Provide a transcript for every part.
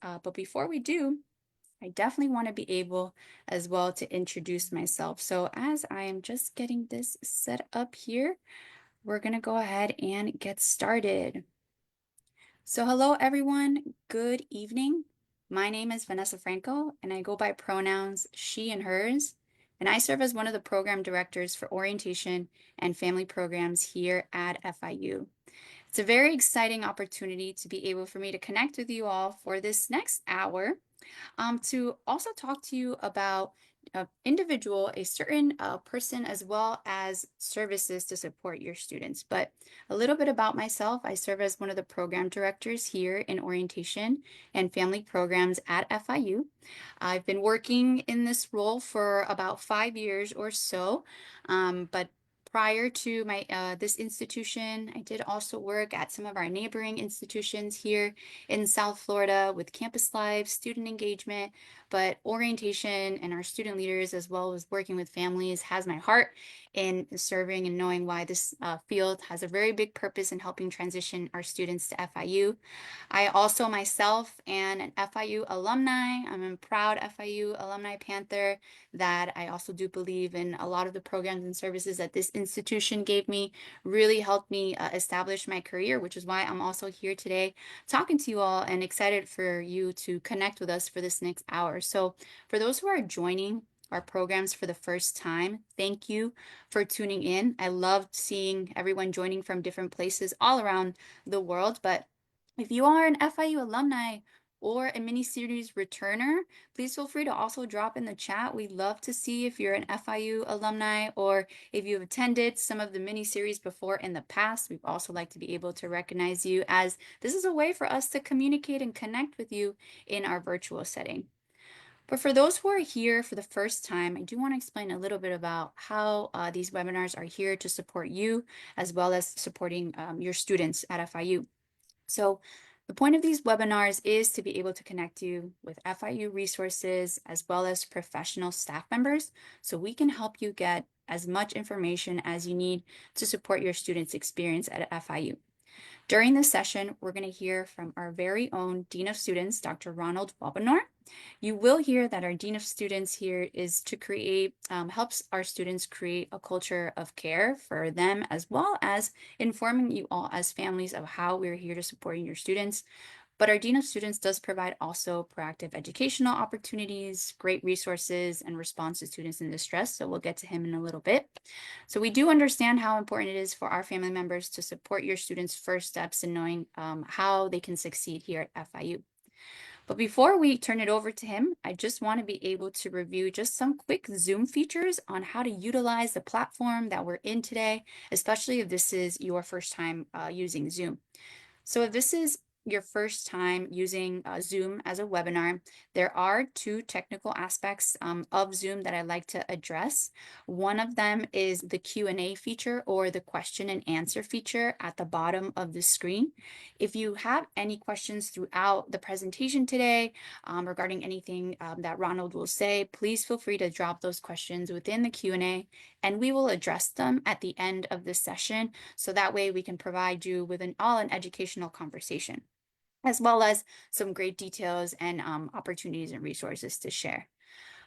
But before we do, I definitely want to be able as well to introduce myself. So as I am just getting this set up here, we're going to go ahead and get started. So hello everyone, good evening. My name is Vanessa Franco and I go by pronouns she and hers. And I serve as one of the program directors for orientation and family programs here at FIU. It's a very exciting opportunity to be able for me to connect with you all for this next hour, to also talk to you about an individual, a certain person, as well as services to support your students. But a little bit about myself, I serve as one of the program directors here in orientation and family programs at FIU. I've been working in this role for about 5 years or so, but prior to my this institution, I did also work at some of our neighboring institutions here in South Florida with campus life, student engagement, but orientation and our student leaders, as well as working with families, has my heart in serving and knowing why this field has a very big purpose in helping transition our students to FIU. I also myself am an FIU alumni. I'm a proud FIU alumni Panther that I also do believe in a lot of the programs and services that this institution gave me really helped me establish my career, which is why I'm also here today talking to you all and excited for you to connect with us for this next hour. So for those who are joining our programs for the first time, thank you for tuning in. I loved seeing everyone joining from different places all around the world, but if you are an FIU alumni or a mini-series returner, please feel free to also drop in the chat. We'd love to see if you're an FIU alumni or if you've attended some of the mini-series before in the past. We'd also like to be able to recognize you, as this is a way for us to communicate and connect with you in our virtual setting. But for those who are here for the first time, I do want to explain a little bit about how these webinars are here to support you as well as supporting your students at FIU. So the point of these webinars is to be able to connect you with FIU resources as well as professional staff members so we can help you get as much information as you need to support your students' experience at FIU. During this session, we're going to hear from our very own Dean of Students, Dr. Ronald Wobomnor. You will hear that our Dean of Students here is to create, helps our students create a culture of care for them, as well as informing you all as families of how we're here to support your students. But our Dean of Students does provide also proactive educational opportunities, great resources, and response to students in distress. So we'll get to him in a little bit. So we do understand how important it is for our family members to support your students' first steps in knowing how they can succeed here at FIU. But before we turn it over to him, I just want to be able to review just some quick Zoom features on how to utilize the platform that we're in today, especially if this is your first time using Zoom. So if this is your first time using Zoom as a webinar, there are two technical aspects of Zoom that I like to address. One of them is the Q&A feature, or the question and answer feature at the bottom of the screen. If you have any questions throughout the presentation today regarding anything that Ronald will say, please feel free to drop those questions within the Q&A and we will address them at the end of the session. So that way we can provide you with an educational conversation, as well as some great details and opportunities and resources to share.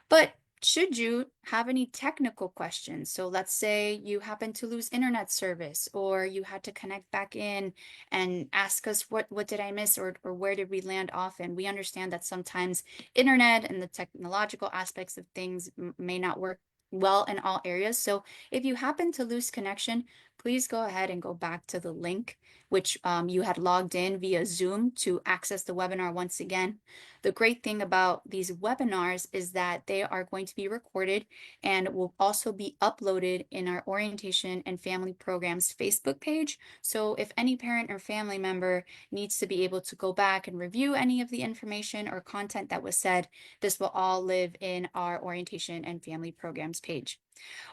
But should you have any technical questions, so let's say you happen to lose internet service or you had to connect back in and ask us what did I miss, or where did we land off, and we understand that sometimes internet and the technological aspects of things may not work well in all areas. So if you happen to lose connection, please go ahead and go back to the link which you had logged in via Zoom to access the webinar once again. The great thing about these webinars is that they are going to be recorded and will also be uploaded in our orientation and family programs Facebook page. So if any parent or family member needs to be able to go back and review any of the information or content that was said, this will all live in our orientation and family programs page.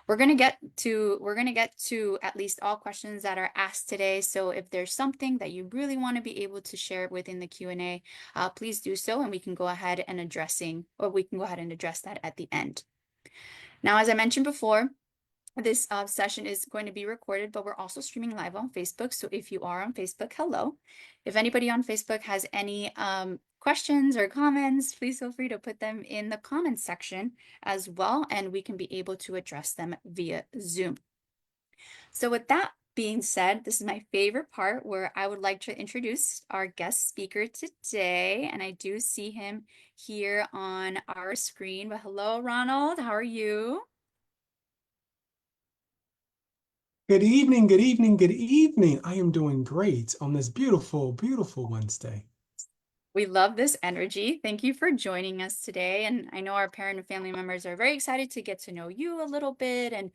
We're going to get to at least all questions that are asked today. So if there's something that you really want to be able to share within the Q&A, please do so, and we can go ahead and address that at the end. Now, as I mentioned before, this session is going to be recorded, but we're also streaming live on Facebook. So if you are on Facebook, hello. If anybody on Facebook has any questions or comments, please feel free to put them in the comments section as well, and we can be able to address them via Zoom. So with that being said, this is my favorite part where I would like to introduce our guest speaker today, and I do see him here on our screen. But hello, Ronald, how are you? Good evening, good evening, good evening. I am doing great on this beautiful, beautiful Wednesday. We love this energy. Thank you for joining us today. And I know our parent and family members are very excited to get to know you a little bit and,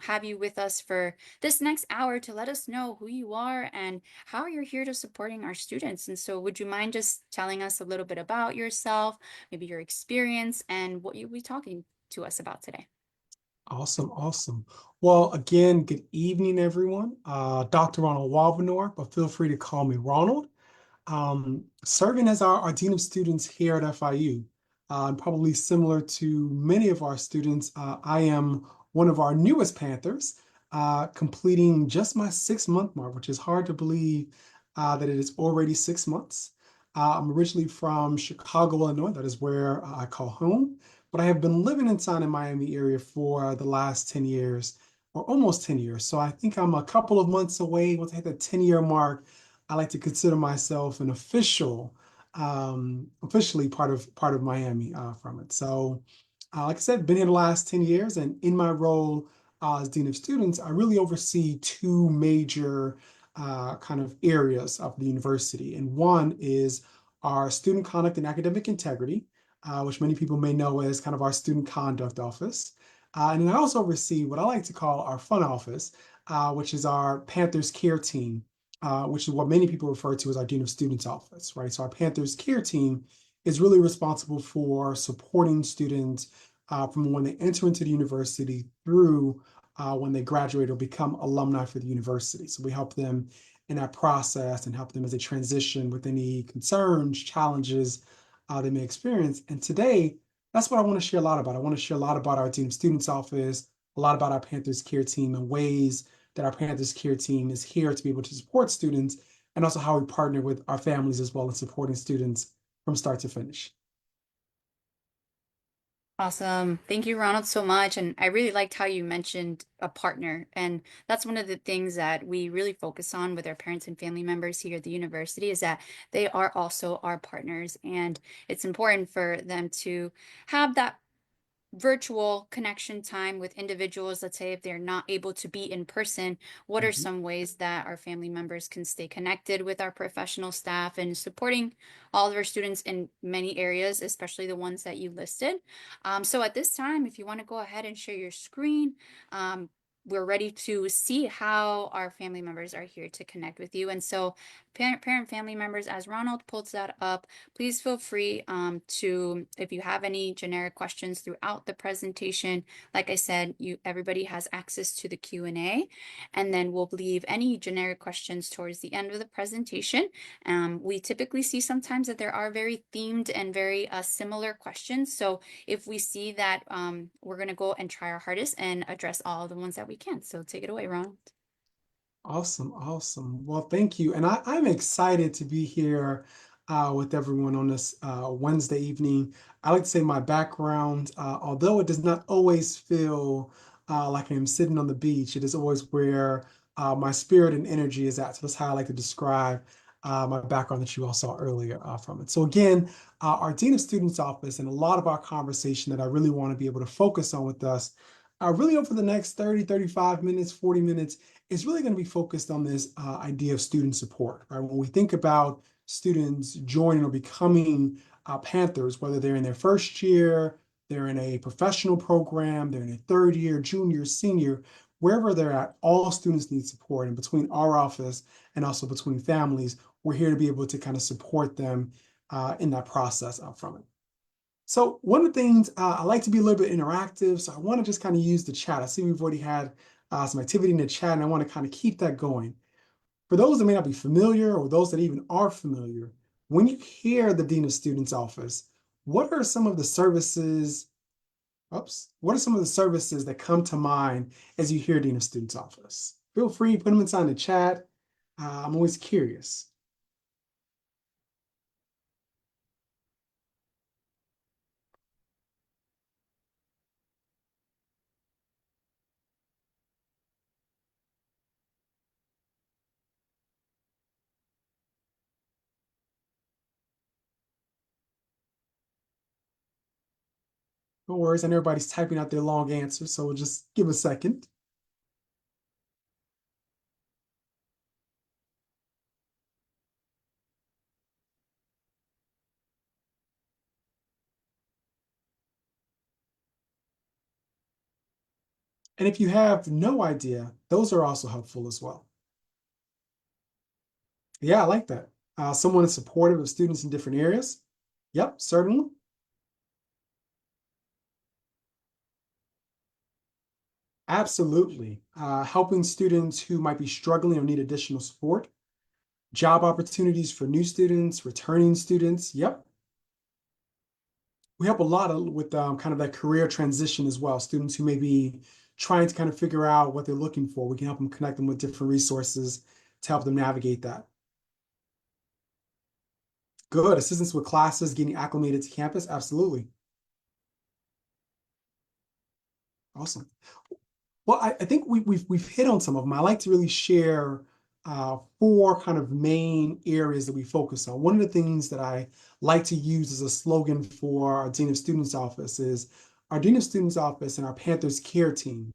have you with us for this next hour to let us know who you are and how you're here to supporting our students. And so would you mind just telling us a little bit about yourself, maybe your experience and what you'll be talking to us about today? Awesome, awesome. Well, again, good evening, everyone. Dr. Ronald Wobomnor, but feel free to call me Ronald. Serving as our Dean of Students here at FIU, and probably similar to many of our students, I am one of our newest Panthers, completing just my 6 month mark, which is hard to believe that it is already 6 months. I'm originally from Chicago, Illinois. That is where I call home, but I have been living inside the Miami area for the last 10 years, or almost 10 years. So I think I'm a couple of months away. Once I hit the 10-year mark, I like to consider myself an officially part of Miami from it. So, like I said, been here the last 10 years, and in my role as Dean of Students, I really oversee two major kind of areas of the university. And one is our student conduct and academic integrity, which many people may know as kind of our student conduct office. And then I also oversee what I like to call our fun office, which is our Panthers care team, which is what many people refer to as our Dean of Students office, right? So our Panthers care team is really responsible for supporting students from when they enter into the university through when they graduate or become alumni for the university. So we help them in that process and help them as they transition with any concerns, challenges they may experience. And today, that's what I want to share a lot about. I want to share a lot about our Dean of Students office, a lot about our Panthers care team and ways that our Panthers care team is here to be able to support students, and also how we partner with our families as well in supporting students from start to finish. Awesome. Thank you, Ronald, so much. And I really liked how you mentioned a partner. And that's one of the things that we really focus on with our parents and family members here at the university is that they are also our partners. And it's important for them to have that virtual connection time with individuals. Let's say if they're not able to be in person, what are Mhm. some ways that our family members can stay connected with our professional staff and supporting all of our students in many areas, especially the ones that you listed. So at this time, if you want to go ahead and share your screen, we're ready to see how our family members are here to connect with you. And so parent family members, as Ronald pulls that up, please feel free to, if you have any generic questions throughout the presentation, like I said, everybody has access to the Q&A, and then we'll leave any generic questions towards the end of the presentation. We typically see sometimes that there are very themed and very similar questions. So if we see that, we're going to go and try our hardest and address all of the ones that we can. So take it away, Ron. Awesome, awesome. Well, thank you. And I'm excited to be here with everyone on this Wednesday evening. I like to say my background, although it does not always feel like I'm sitting on the beach, it is always where my spirit and energy is at. So that's how I like to describe my background that you all saw earlier from it. So again, our Dean of Students office and a lot of our conversation that I really want to be able to focus on with us, really over the next 30, 35 minutes, 40 minutes, is really going to be focused on this idea of student support, right? When we think about students joining or becoming Panthers, whether they're in their first year, they're in a professional program, they're in a third year, junior, senior, wherever they're at, all students need support. And between our office and also between families, we're here to be able to kind of support them in that process up from it. So one of the things I like to be a little bit interactive, so I want to just kind of use the chat. I see we've already had some activity in the chat, and I want to kind of keep that going. For those that may not be familiar, or those that even are familiar, when you hear the Dean of Students office, what are some of the services? Oops, what are some of the services that come to mind as you hear Dean of Students office? Feel free, put them inside the chat. I'm always curious. No worries. And everybody's typing out their long answers, so we'll just give a second. And if you have no idea, those are also helpful as well. Yeah, I like that. Someone is supportive of students in different areas. Yep, certainly. Absolutely. Helping students who might be struggling or need additional support, job opportunities for new students, returning students. Yep. We help a lot with kind of that career transition as well. Students who may be trying to kind of figure out what they're looking for. We can help them connect them with different resources to help them navigate that. Good. Assistance with classes, getting acclimated to campus. Absolutely. Awesome. Well, I think we've hit on some of them. I like to really share four kind of main areas that we focus on. One of the things that I like to use as a slogan for our Dean of Students office is our Dean of Students office and our Panthers care team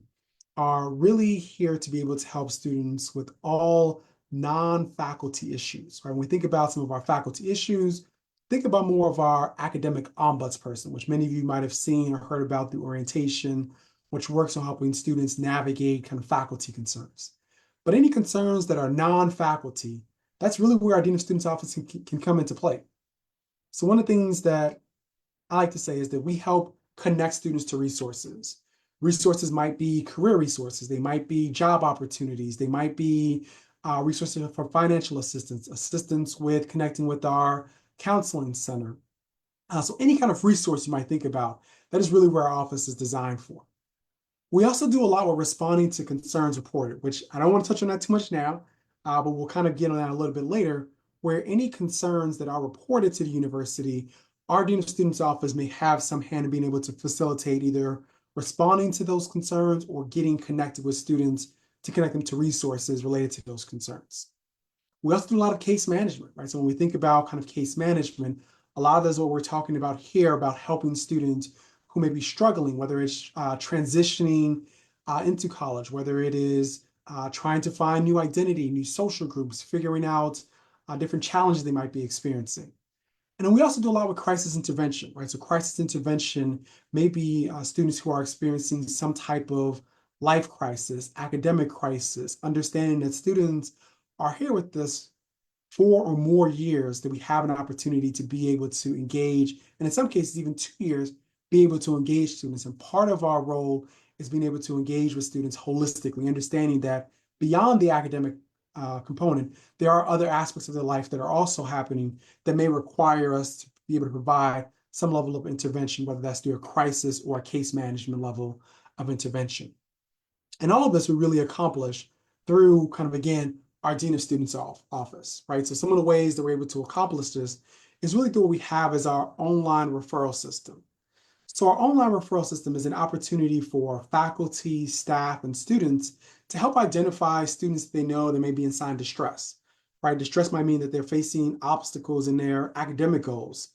are really here to be able to help students with all non-faculty issues, right? When we think about some of our faculty issues, think about more of our academic ombudsperson, which many of you might have seen or heard about through orientation, which works on helping students navigate kind of faculty concerns. But any concerns that are non-faculty, that's really where our Dean of Students office can come into play. So one of the things that I like to say is that we help connect students to resources. Resources might be career resources, they might be job opportunities, they might be resources for financial assistance, assistance with connecting with our counseling center. So any kind of resource you might think about, that is really where our office is designed for. We also do a lot with responding to concerns reported, which I don't want to touch on that too much now, but we'll kind of get on that a little bit later, where any concerns that are reported to the university, our Dean of Students office may have some hand in being able to facilitate either responding to those concerns or getting connected with students to connect them to resources related to those concerns. We also do a lot of case management, right? So when we think about kind of case management, a lot of this is what we're talking about here about helping students who may be struggling, whether it's transitioning into college, whether it is trying to find new identity, new social groups, figuring out different challenges they might be experiencing. And then we also do a lot with crisis intervention, right? So crisis intervention may be students who are experiencing some type of life crisis, academic crisis, understanding that students are here with us 4 or more years, that we have an opportunity to be able to engage, and in some cases, even 2 years, be able to engage students. And part of our role is being able to engage with students holistically, understanding that beyond the academic component, there are other aspects of their life that are also happening that may require us to be able to provide some level of intervention, whether that's through a crisis or a case management level of intervention. And all of this we really accomplish through kind of, again, our Dean of Students office, right? So some of the ways that we're able to accomplish this is really through what we have as our online referral system. So our online referral system is an opportunity for faculty, staff, and students to help identify students they know that may be in sign of distress, right? Distress might mean that they're facing obstacles in their academic goals.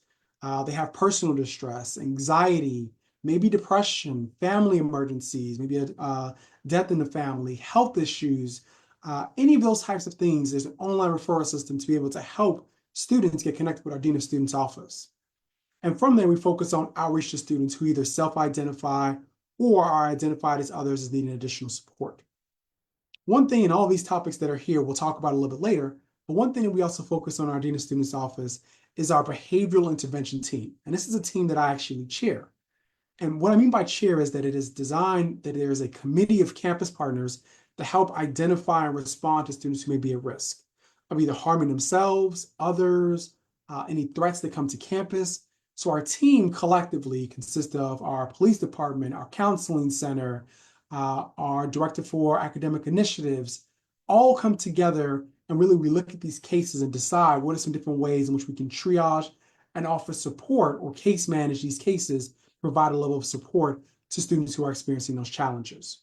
They have personal distress, anxiety, maybe depression, family emergencies, maybe a death in the family, health issues, any of those types of things. There's an online referral system to be able to help students get connected with our Dean of Students office. And from there, we focus on outreach to students who either self-identify or are identified as others as needing additional support. One thing in all these topics that are here, we'll talk about a little bit later, but one thing that we also focus on our Dean of Students office is our behavioral intervention team. And this is a team that I actually chair. And what I mean by chair is that it is designed that there is a committee of campus partners to help identify and respond to students who may be at risk of either harming themselves, others, any threats that come to campus. So our team collectively consists of our police department, our counseling center, our director for academic initiatives, all come together, and really we look at these cases and decide what are some different ways in which we can triage and offer support or case manage these cases, provide a level of support to students who are experiencing those challenges.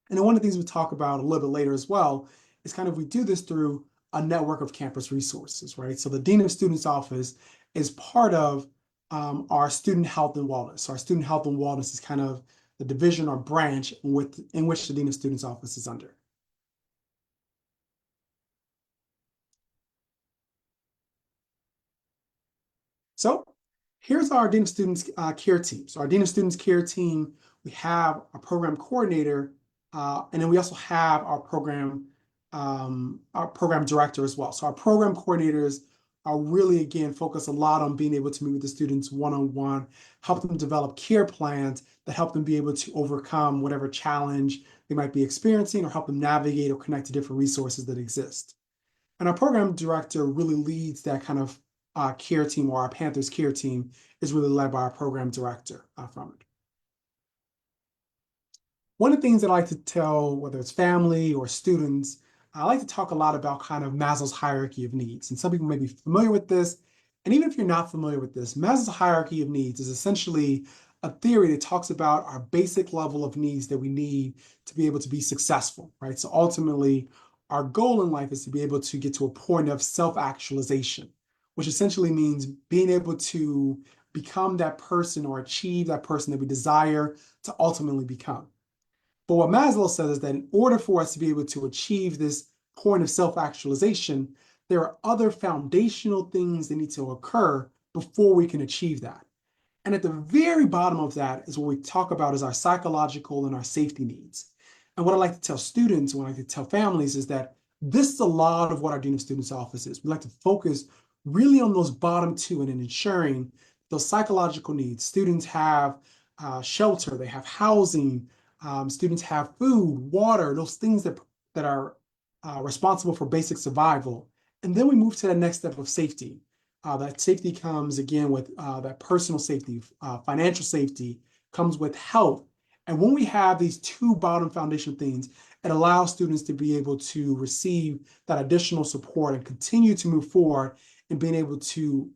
And then one of the things we talk about a little bit later as well is kind of we do this through a network of campus resources, right? So the Dean of Students office is part of our student health and wellness. So our student health and wellness is kind of the division or branch in which the Dean of Students Office is under. So here's our Dean of Students care team. So our Dean of Students care team, we have a program coordinator, and then we also have our program director as well. So our program coordinators are really, again, focused a lot on being able to meet with the students one-on-one, help them develop care plans that help them be able to overcome whatever challenge they might be experiencing or help them navigate or connect to different resources that exist. And our program director really leads that kind of care team, or our Panthers care team is really led by our program director from it. One of the things that I like to tell, whether it's family or students, I like to talk a lot about kind of Maslow's hierarchy of needs. And some people may be familiar with this. And even if you're not familiar with this, Maslow's hierarchy of needs is essentially a theory that talks about our basic level of needs that we need to be able to be successful, right? So ultimately, our goal in life is to be able to get to a point of self-actualization, which essentially means being able to become that person or achieve that person that we desire to ultimately become. But what Maslow says is that in order for us to be able to achieve this point of self-actualization, there are other foundational things that need to occur before we can achieve that. And at the very bottom of that is what we talk about as our psychological and our safety needs. And what I like to tell students, what I like to tell families is that this is a lot of what our Dean of Students Office is. We like to focus really on those bottom two and in ensuring those psychological needs. Students have shelter, they have housing, students have food, water, those things that are responsible for basic survival. And then we move to the next step of safety. That safety comes again with that personal safety, financial safety, comes with health. And when we have these two bottom foundation things, it allows students to be able to receive that additional support and continue to move forward and being able to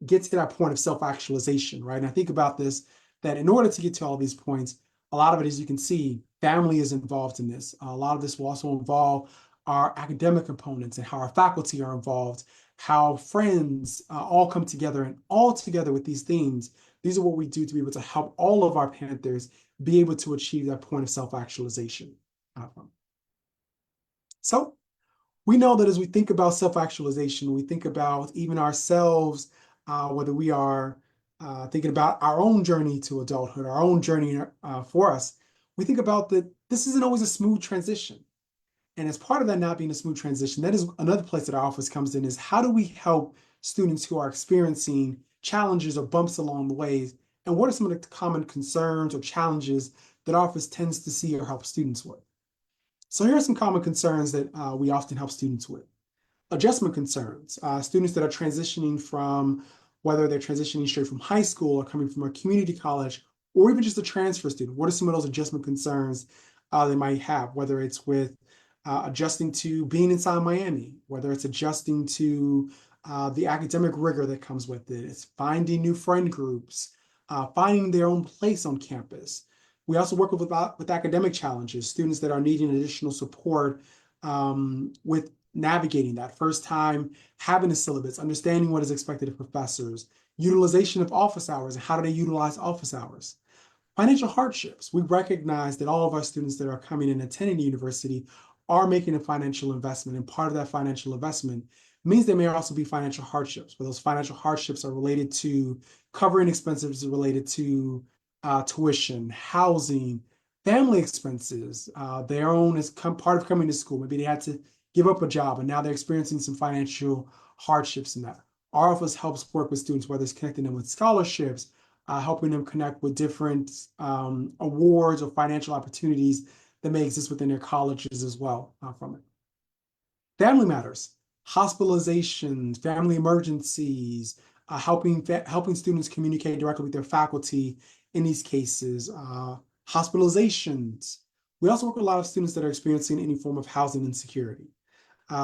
get to that point of self-actualization, right? And I think about this, that in order to get to all these points, a lot of it, as you can see, family is involved in this. A lot of this will also involve our academic components and how our faculty are involved, how friends all come together, and all together with these themes. These are what we do to be able to help all of our Panthers be able to achieve that point of self-actualization. So we know that as we think about self-actualization, we think about even ourselves, whether we are thinking about our own journey to adulthood, our own journey for us, we think about that this isn't always a smooth transition. And as part of that not being a smooth transition, that is another place that our office comes in, is how do we help students who are experiencing challenges or bumps along the way? And what are some of the common concerns or challenges that our office tends to see or help students with? So here are some common concerns that we often help students with. Adjustment concerns, students that are transitioning from, whether they're transitioning straight from high school or coming from a community college, or even just a transfer student. What are some of those adjustment concerns they might have, whether it's with adjusting to being inside Miami, whether it's adjusting to the academic rigor that comes with it, it's finding new friend groups, finding their own place on campus. We also work with academic challenges, students that are needing additional support with navigating that first time, having a syllabus, understanding what is expected of professors, utilization of office hours, and how do they utilize office hours. Financial hardships. We recognize that all of our students that are coming and attending the university are making a financial investment, and part of that financial investment means there may also be financial hardships, but those financial hardships are related to covering expenses related to tuition, housing, family expenses, their own as part of coming to school. Maybe they had to give up a job and now they're experiencing some financial hardships in that. Our office helps work with students, whether it's connecting them with scholarships, helping them connect with different awards or financial opportunities that may exist within their colleges as well from it. Family matters, hospitalizations, family emergencies, helping students communicate directly with their faculty in these cases, hospitalizations. We also work with a lot of students that are experiencing any form of housing insecurity.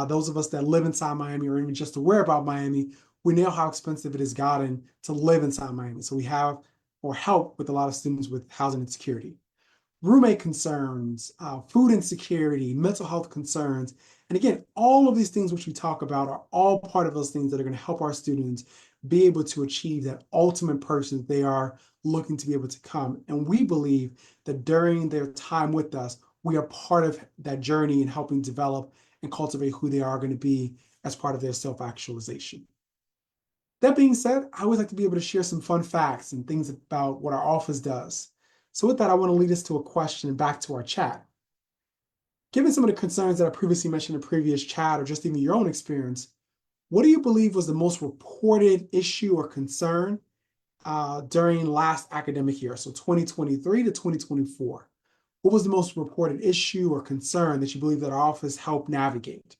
Those of us that live inside Miami or even just aware about Miami, we know how expensive it has gotten to live inside Miami. So we have or help with a lot of students with housing insecurity, roommate concerns, food insecurity, mental health concerns. And again, all of these things which we talk about are all part of those things that are going to help our students be able to achieve that ultimate person that they are looking to be able to come. And we believe that during their time with us, we are part of that journey in helping develop and cultivate who they are going to be as part of their self-actualization. That being said, I would like to be able to share some fun facts and things about what our office does. So with that, I want to lead us to a question back to our chat. Given some of the concerns that I previously mentioned in the previous chat, or just even your own experience, what do you believe was the most reported issue or concern during last academic year, so 2023 to 2024? What was the most reported issue or concern that you believe that our office helped navigate?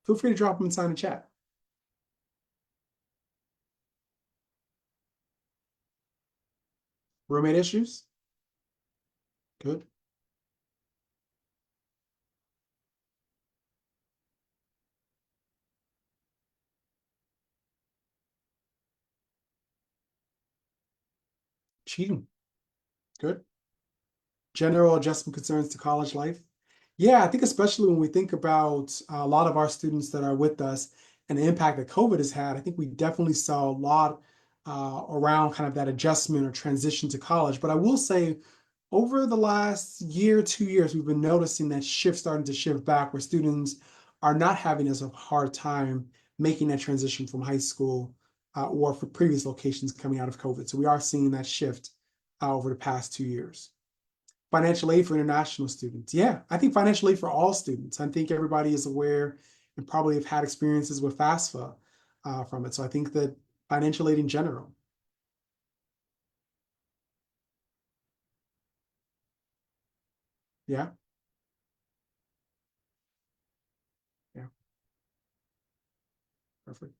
Feel free to drop them inside the chat. Roommate issues? Good. Cheating? Good. General adjustment concerns to college life? Yeah, I think especially when we think about a lot of our students that are with us and the impact that COVID has had, I think we definitely saw a lot around kind of that adjustment or transition to college. But I will say, over the last year, 2 years, we've been noticing that shift starting to shift back where students are not having as a hard time making that transition from high school or for previous locations coming out of COVID. So we are seeing that shift over the past 2 years. Financial aid for international students. Yeah, I think financial aid for all students. I think everybody is aware and probably have had experiences with FAFSA from it. So I think that financial aid in general. Yeah, yeah, perfect.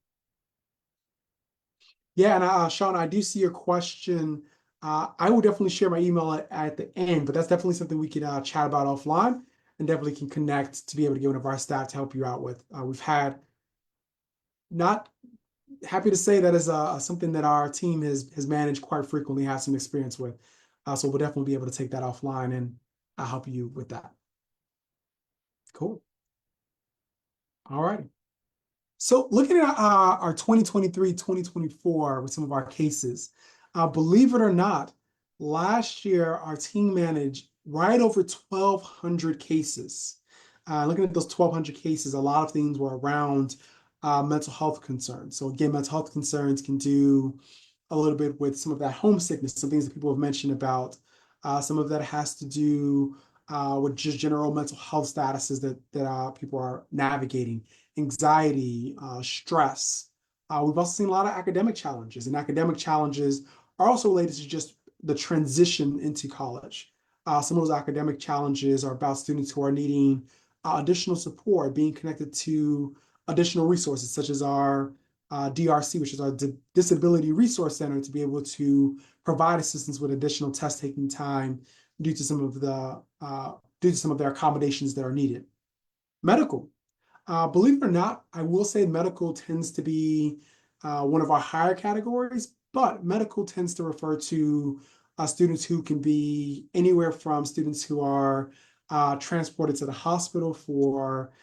Yeah, and Sean, I do see your question. I will definitely share my email at the end, but that's definitely something we can chat about offline and definitely can connect to be able to get one of our staff to help you out with. We've had not happy to say that is something that our team has managed quite frequently, has some experience with. So we'll definitely be able to take that offline and I'll help you with that. Cool. All right. So looking at our 2023, 2024 with some of our cases, believe it or not, last year our team managed right over 1,200 cases. Looking at those 1,200 cases, a lot of things were around mental health concerns. So again, mental health concerns can do a little bit with some of that homesickness, some things that people have mentioned about. Some of that has to do with just general mental health statuses that people are navigating, anxiety, stress. We've also seen a lot of academic challenges, and academic challenges are also related to just the transition into college. Some of those academic challenges are about students who are needing additional support, being connected to additional resources, such as our DRC, which is our Disability Resource Center, to be able to provide assistance with additional test taking time due to some of their accommodations that are needed. Medical. Believe it or not, I will say medical tends to be one of our higher categories, but medical tends to refer to students who can be anywhere from students who are transported to the hospital for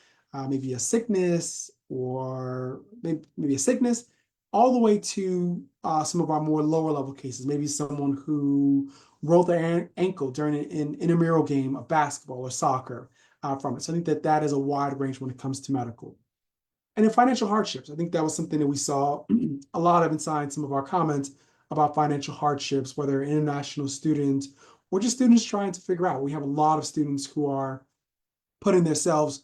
maybe a sickness or maybe a sickness, all the way to some of our more lower level cases. Maybe someone who rolled their ankle during an intramural game of basketball or soccer from it. So I think that that is a wide range when it comes to medical. And then financial hardships. I think that was something that we saw a lot of inside some of our comments about financial hardships, whether international students or just students trying to figure out. We have a lot of students who are putting themselves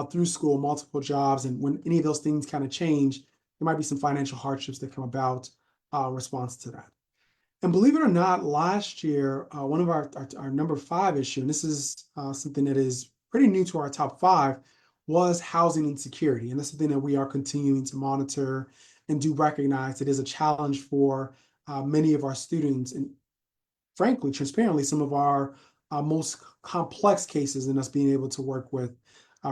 through school, multiple jobs, and when any of those things kind of change, there might be some financial hardships that come about in response to that. And believe it or not, last year, one of our number five issue, and this is something that is pretty new to our top five, was housing insecurity. And that's something that we are continuing to monitor and do recognize it is a challenge for many of our students. And frankly, transparently, some of our most complex cases and us being able to work with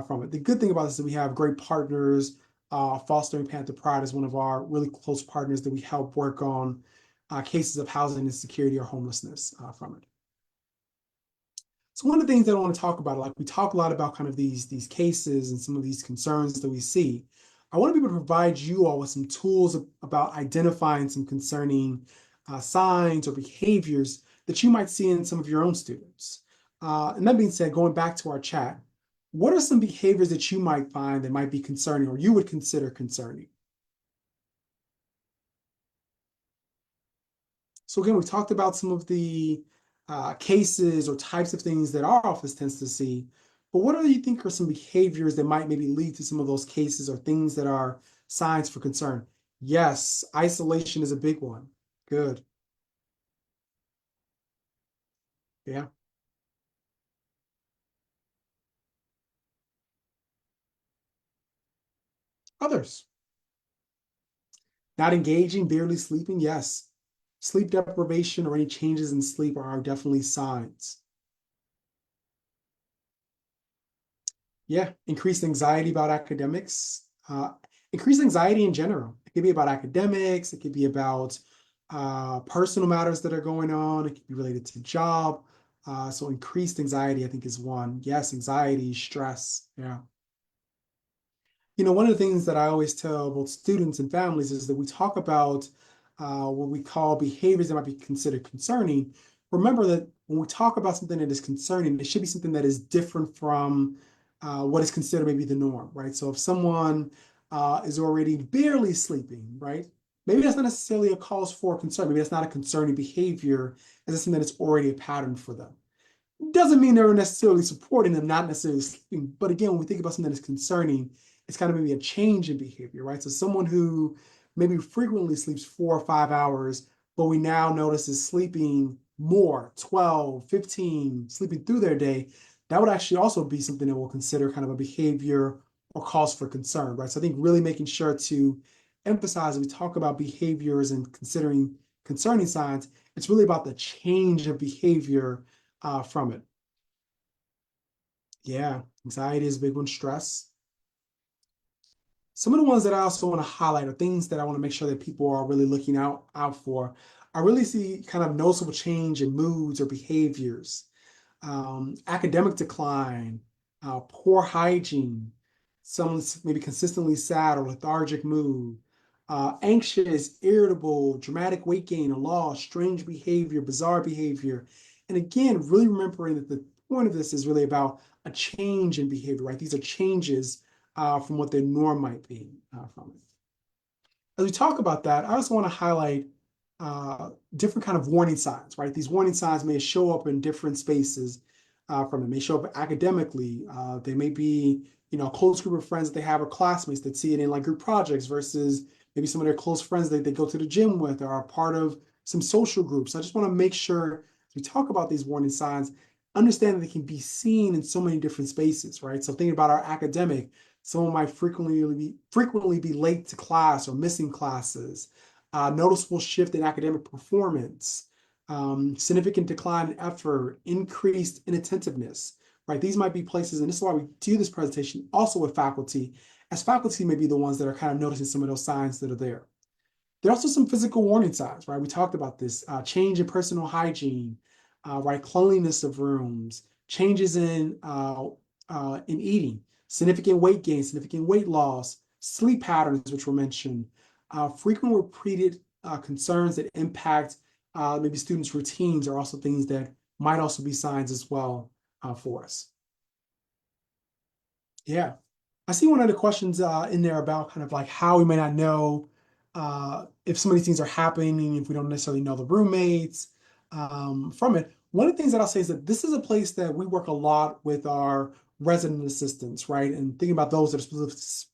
from it. The good thing about this is that we have great partners. Fostering Panther Pride is one of our really close partners that we help work on cases of housing insecurity or homelessness from it. So one of the things that I want to talk about, like we talk a lot about kind of these cases and some of these concerns that we see. I want to be able to provide you all with some tools about identifying some concerning signs or behaviors that you might see in some of your own students. And that being said, going back to our chat, what are some behaviors that you might find that might be concerning or you would consider concerning? So again, we talked about some of the cases or types of things that our office tends to see, but what do you think are some behaviors that might maybe lead to some of those cases or things that are signs for concern? Yes, isolation is a big one. Good. Yeah. Others. Not engaging, barely sleeping. Yes. Sleep deprivation or any changes in sleep are definitely signs. Yeah, increased anxiety about academics, increased anxiety in general. It could be about academics, it could be about personal matters that are going on, it could be related to job. So increased anxiety, I think, is one. Yes, anxiety, stress. Yeah. One of the things that I always tell both students and families is that we talk about what we call behaviors that might be considered concerning. Remember that when we talk about something that is concerning, it should be something that is different from what is considered maybe the norm, right? So if someone is already barely sleeping, right? Maybe that's not necessarily a cause for concern. Maybe that's not a concerning behavior, as it's something that's already a pattern for them. Doesn't mean they're necessarily supporting them, not necessarily sleeping. But again, when we think about something that's concerning, it's kind of maybe a change in behavior, right? So someone who maybe frequently sleeps 4 or 5 hours, but we now notice is sleeping more, 12, 15, sleeping through their day, that would actually also be something that we'll consider kind of a behavior or cause for concern, right? So I think really making sure to emphasize when we talk about behaviors and considering concerning signs, it's really about the change of behavior from it. Yeah, anxiety is a big one, stress. Some of the ones that I also want to highlight are things that I want to make sure that people are really looking out for. I really see kind of noticeable change in moods or behaviors, academic decline, poor hygiene, someone's maybe consistently sad or lethargic mood, anxious, irritable, dramatic weight gain or loss, strange behavior, bizarre behavior. And again, really remembering that the point of this is really about a change in behavior, right? These are changes from what their norm might be from it. As we talk about that, I also want to highlight different kind of warning signs, right? These warning signs may show up in different spaces from it. May show up academically. They may be, a close group of friends that they have or classmates that see it in like group projects versus maybe some of their close friends that they go to the gym with or are part of some social groups. I just want to make sure as we talk about these warning signs, understand that they can be seen in so many different spaces, right? So thinking about our academic, someone might frequently be late to class or missing classes, noticeable shift in academic performance, significant decline in effort, increased inattentiveness, right? These might be places, and this is why we do this presentation also with faculty, as faculty may be the ones that are kind of noticing some of those signs that are there. There are also some physical warning signs, right? We talked about this, change in personal hygiene, right? Cleanliness of rooms, changes in eating, significant weight gain, significant weight loss, sleep patterns, which were mentioned, frequent repeated concerns that impact maybe students' routines are also things that might also be signs as well for us. Yeah. I see one of the questions in there about kind of like how we may not know if some of these things are happening, if we don't necessarily know the roommates from it. One of the things that I'll say is that this is a place that we work a lot with our resident assistants, right? And thinking about those that are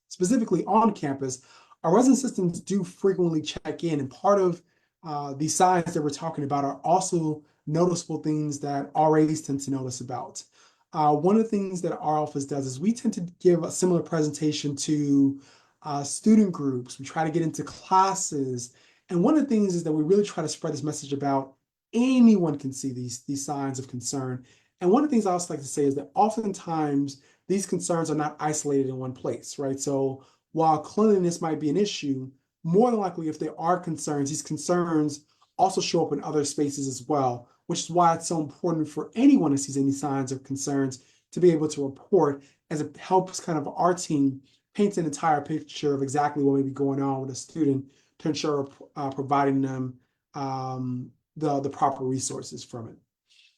specifically on campus, our resident assistants do frequently check in. And part of these signs that we're talking about are also noticeable things that RAs tend to notice about. One of the things that our office does is we tend to give a similar presentation to student groups. We try to get into classes. And one of the things is that we really try to spread this message about anyone can see these signs of concern. And one of the things I also like to say is that oftentimes these concerns are not isolated in one place, right? So while cleanliness might be an issue, more than likely if there are concerns, these concerns also show up in other spaces as well, which is why it's so important for anyone who sees any signs or concerns to be able to report, as it helps kind of our team paints an entire picture of exactly what may be going on with a student to ensure providing them the proper resources from it.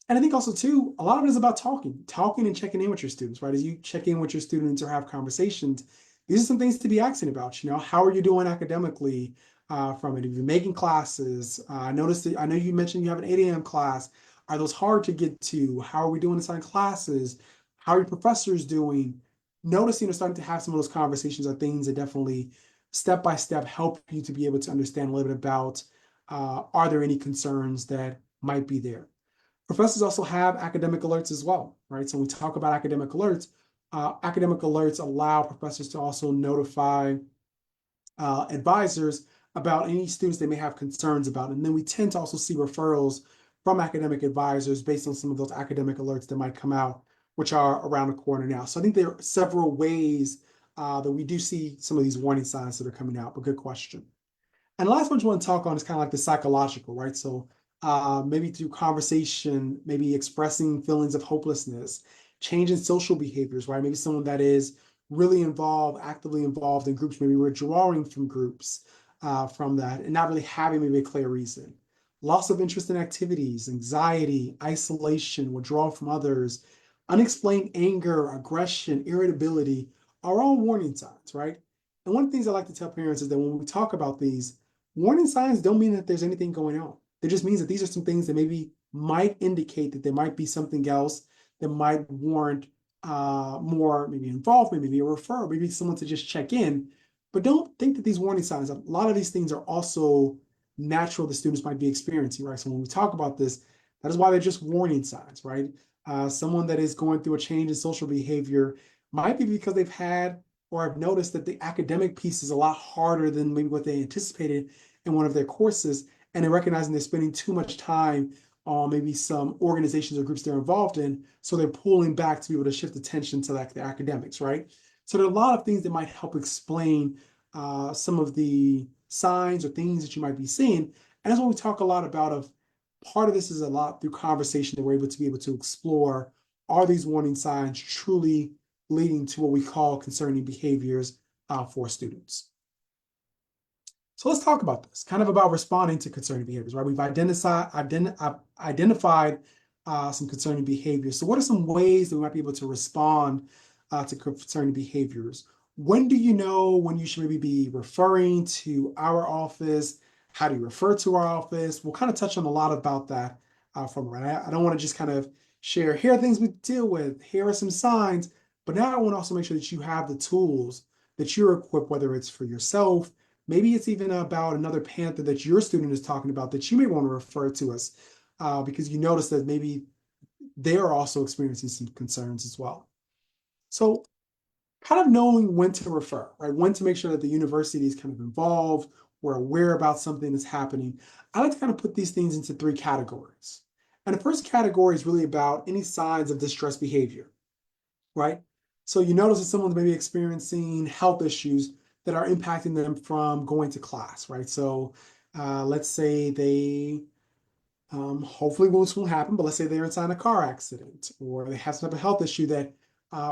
And I think also too, a lot of it is about talking and checking in with your students, right? As you check in with your students or have conversations, these are some things to be asking about. How are you doing academically from it? If you're making classes, I noticed that I know you mentioned you have an 8 a.m. class. Are those hard to get to? How are we doing inside classes? How are your professors doing? Noticing or starting to have some of those conversations are things that definitely step by step help you to be able to understand a little bit about are there any concerns that might be there. Professors also have academic alerts as well, right? So when we talk about academic alerts allow professors to also notify advisors about any students they may have concerns about. And then we tend to also see referrals from academic advisors based on some of those academic alerts that might come out, which are around the corner now. So I think there are several ways that we do see some of these warning signs that are coming out, but good question. And the last one you want to talk on is kind of like the psychological, right? So maybe through conversation, maybe expressing feelings of hopelessness, changing social behaviors, right? Maybe someone that is really involved, actively involved in groups, maybe withdrawing from groups from that and not really having maybe a clear reason. Loss of interest in activities, anxiety, isolation, withdrawal from others, unexplained anger, aggression, irritability are all warning signs, right? And one of the things I like to tell parents is that when we talk about these, warning signs don't mean that there's anything going on. It just means that these are some things that maybe might indicate that there might be something else that might warrant more maybe involvement, maybe a referral, maybe someone to just check in. But don't think that these warning signs, a lot of these things are also natural the students might be experiencing, right? So when we talk about this, that is why they're just warning signs, right? Someone that is going through a change in social behavior might be because they've had or I've noticed that the academic piece is a lot harder than maybe what they anticipated in one of their courses, and they're recognizing they're spending too much time on maybe some organizations or groups they're involved in, so they're pulling back to be able to shift attention to like the academics, right? So there are a lot of things that might help explain some of the signs or things that you might be seeing, and that's what we talk a lot about. Of part of this is a lot through conversation that we're able to be able to explore: are these warning signs truly leading to what we call concerning behaviors for students? So let's talk about this, kind of about responding to concerning behaviors, right? We've identified some concerning behaviors. So what are some ways that we might be able to respond to concerning behaviors? When do you know when you should maybe be referring to our office? How do you refer to our office? We'll kind of touch on a lot about that from right. I don't want to just kind of share, here are things we deal with, here are some signs, but now I want to also make sure that you have the tools that you're equipped, whether it's for yourself. Maybe it's even about another Panther that your student is talking about that you may want to refer to us because you notice that maybe they're also experiencing some concerns as well. So kind of knowing when to refer, right? When to make sure that the university is kind of involved or aware about something that's happening. I like to kind of put these things into three categories. And the first category is really about any signs of distress behavior, right? So you notice that someone's maybe experiencing health issues that are impacting them from going to class, right? So let's say they, hopefully this won't happen, but let's say they're inside a car accident or they have some type of health issue that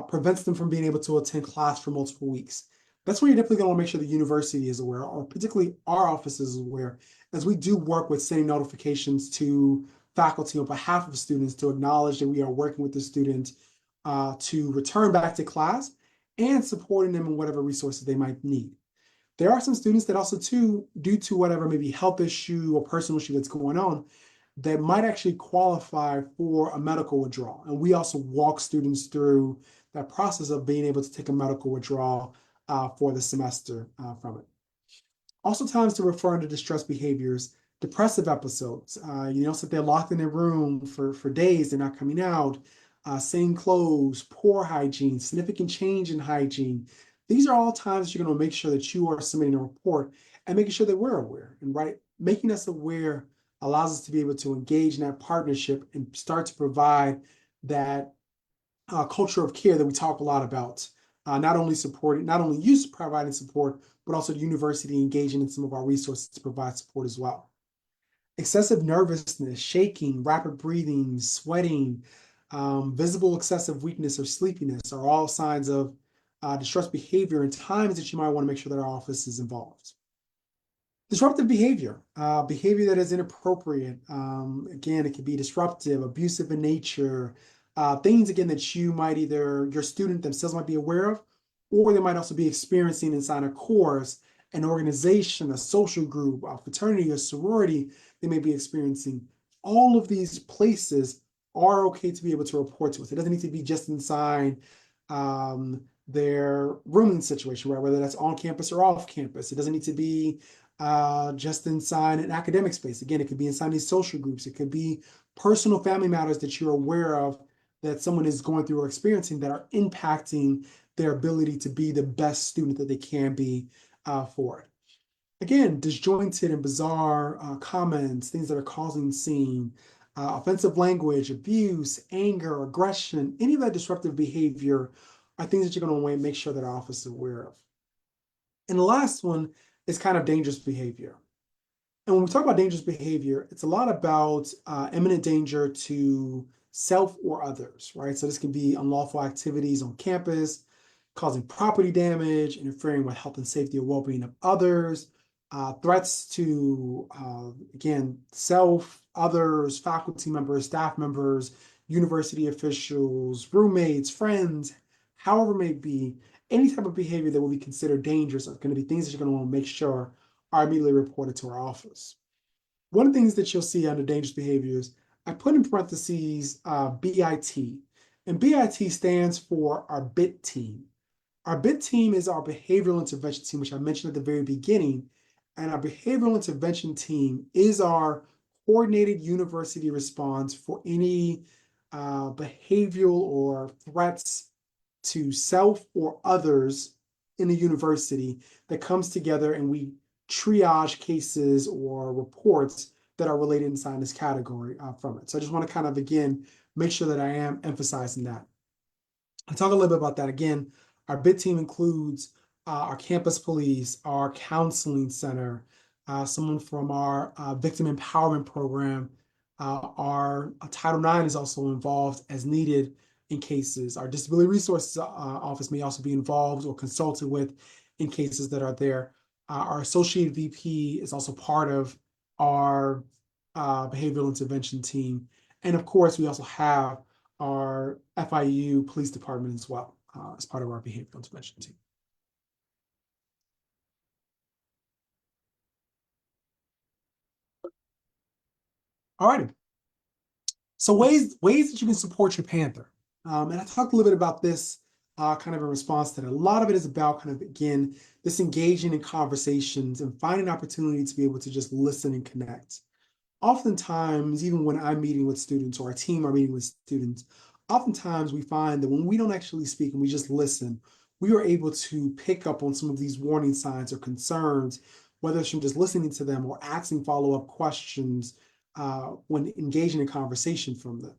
prevents them from being able to attend class for multiple weeks. That's where you're definitely going to want to make sure the university is aware, or particularly our office is aware, as we do work with sending notifications to faculty on behalf of students to acknowledge that we are working with the student to return back to class and supporting them in whatever resources they might need. There are some students that also too, due to whatever maybe health issue or personal issue that's going on, that might actually qualify for a medical withdrawal. And we also walk students through that process of being able to take a medical withdrawal for the semester from it. Also times to refer into distress behaviors, depressive episodes. You know, so they're locked in their room for days, they're not coming out, same clothes, poor hygiene, significant change in hygiene. These are all times you're going to make sure that you are submitting a report and making sure that we're aware. And right, making us aware allows us to be able to engage in that partnership and start to provide that culture of care that we talk a lot about. Not only supporting, not only you providing support, but also the university engaging in some of our resources to provide support as well. Excessive nervousness, shaking, rapid breathing, sweating, visible excessive weakness or sleepiness are all signs of disrupts behavior and times that you might want to make sure that our office is involved. Disruptive behavior, behavior that is inappropriate. Again, it can be disruptive, abusive in nature, things again that you might either your student themselves might be aware of, or they might also be experiencing inside a course, an organization, a social group, a fraternity, a sorority. They may be experiencing. All of these places are okay to be able to report to us. It doesn't need to be just inside their rooming situation, right? Whether that's on campus or off campus. It doesn't need to be just inside an academic space. Again, it could be inside these social groups. It could be personal family matters that you're aware of that someone is going through or experiencing that are impacting their ability to be the best student that they can be for it. Again, disjointed and bizarre comments, things that are causing scene, offensive language, abuse, anger, aggression, any of that disruptive behavior are things that you're going to want to make sure that our office is aware of. And the last one is kind of dangerous behavior. And when we talk about dangerous behavior, it's a lot about imminent danger to self or others, right? So this can be unlawful activities on campus, causing property damage, interfering with health and safety or well-being of others, threats to, again, self, others, faculty members, staff members, university officials, roommates, friends, however it may be, any type of behavior that will be considered dangerous are going to be things that you're going to want to make sure are immediately reported to our office. One of the things that you'll see under dangerous behaviors, I put in parentheses BIT, and BIT stands for our BIT team. Our BIT team is our behavioral intervention team, which I mentioned at the very beginning, and our behavioral intervention team is our coordinated university response for any behavioral or threats to self or others in the university that comes together and we triage cases or reports that are related inside this category from it. So I just want to kind of, again, make sure that I am emphasizing that. I'll talk a little bit about that. Again, our BIT team includes our campus police, our counseling center, someone from our victim empowerment program. Our Title IX is also involved as needed in cases. Our disability resources office may also be involved or consulted with in cases that are there. Our associate VP is also part of our behavioral intervention team. And of course, we also have our FIU police department as well as part of our behavioral intervention team. All righty. So ways that you can support your Panther. And I talked a little bit about this kind of in response to that. A lot of it is about kind of, again, this engaging in conversations and finding opportunity to be able to just listen and connect. Oftentimes, even when I'm meeting with students or our team are meeting with students, oftentimes we find that when we don't actually speak and we just listen, we are able to pick up on some of these warning signs or concerns, whether it's from just listening to them or asking follow-up questions when engaging in conversation from them,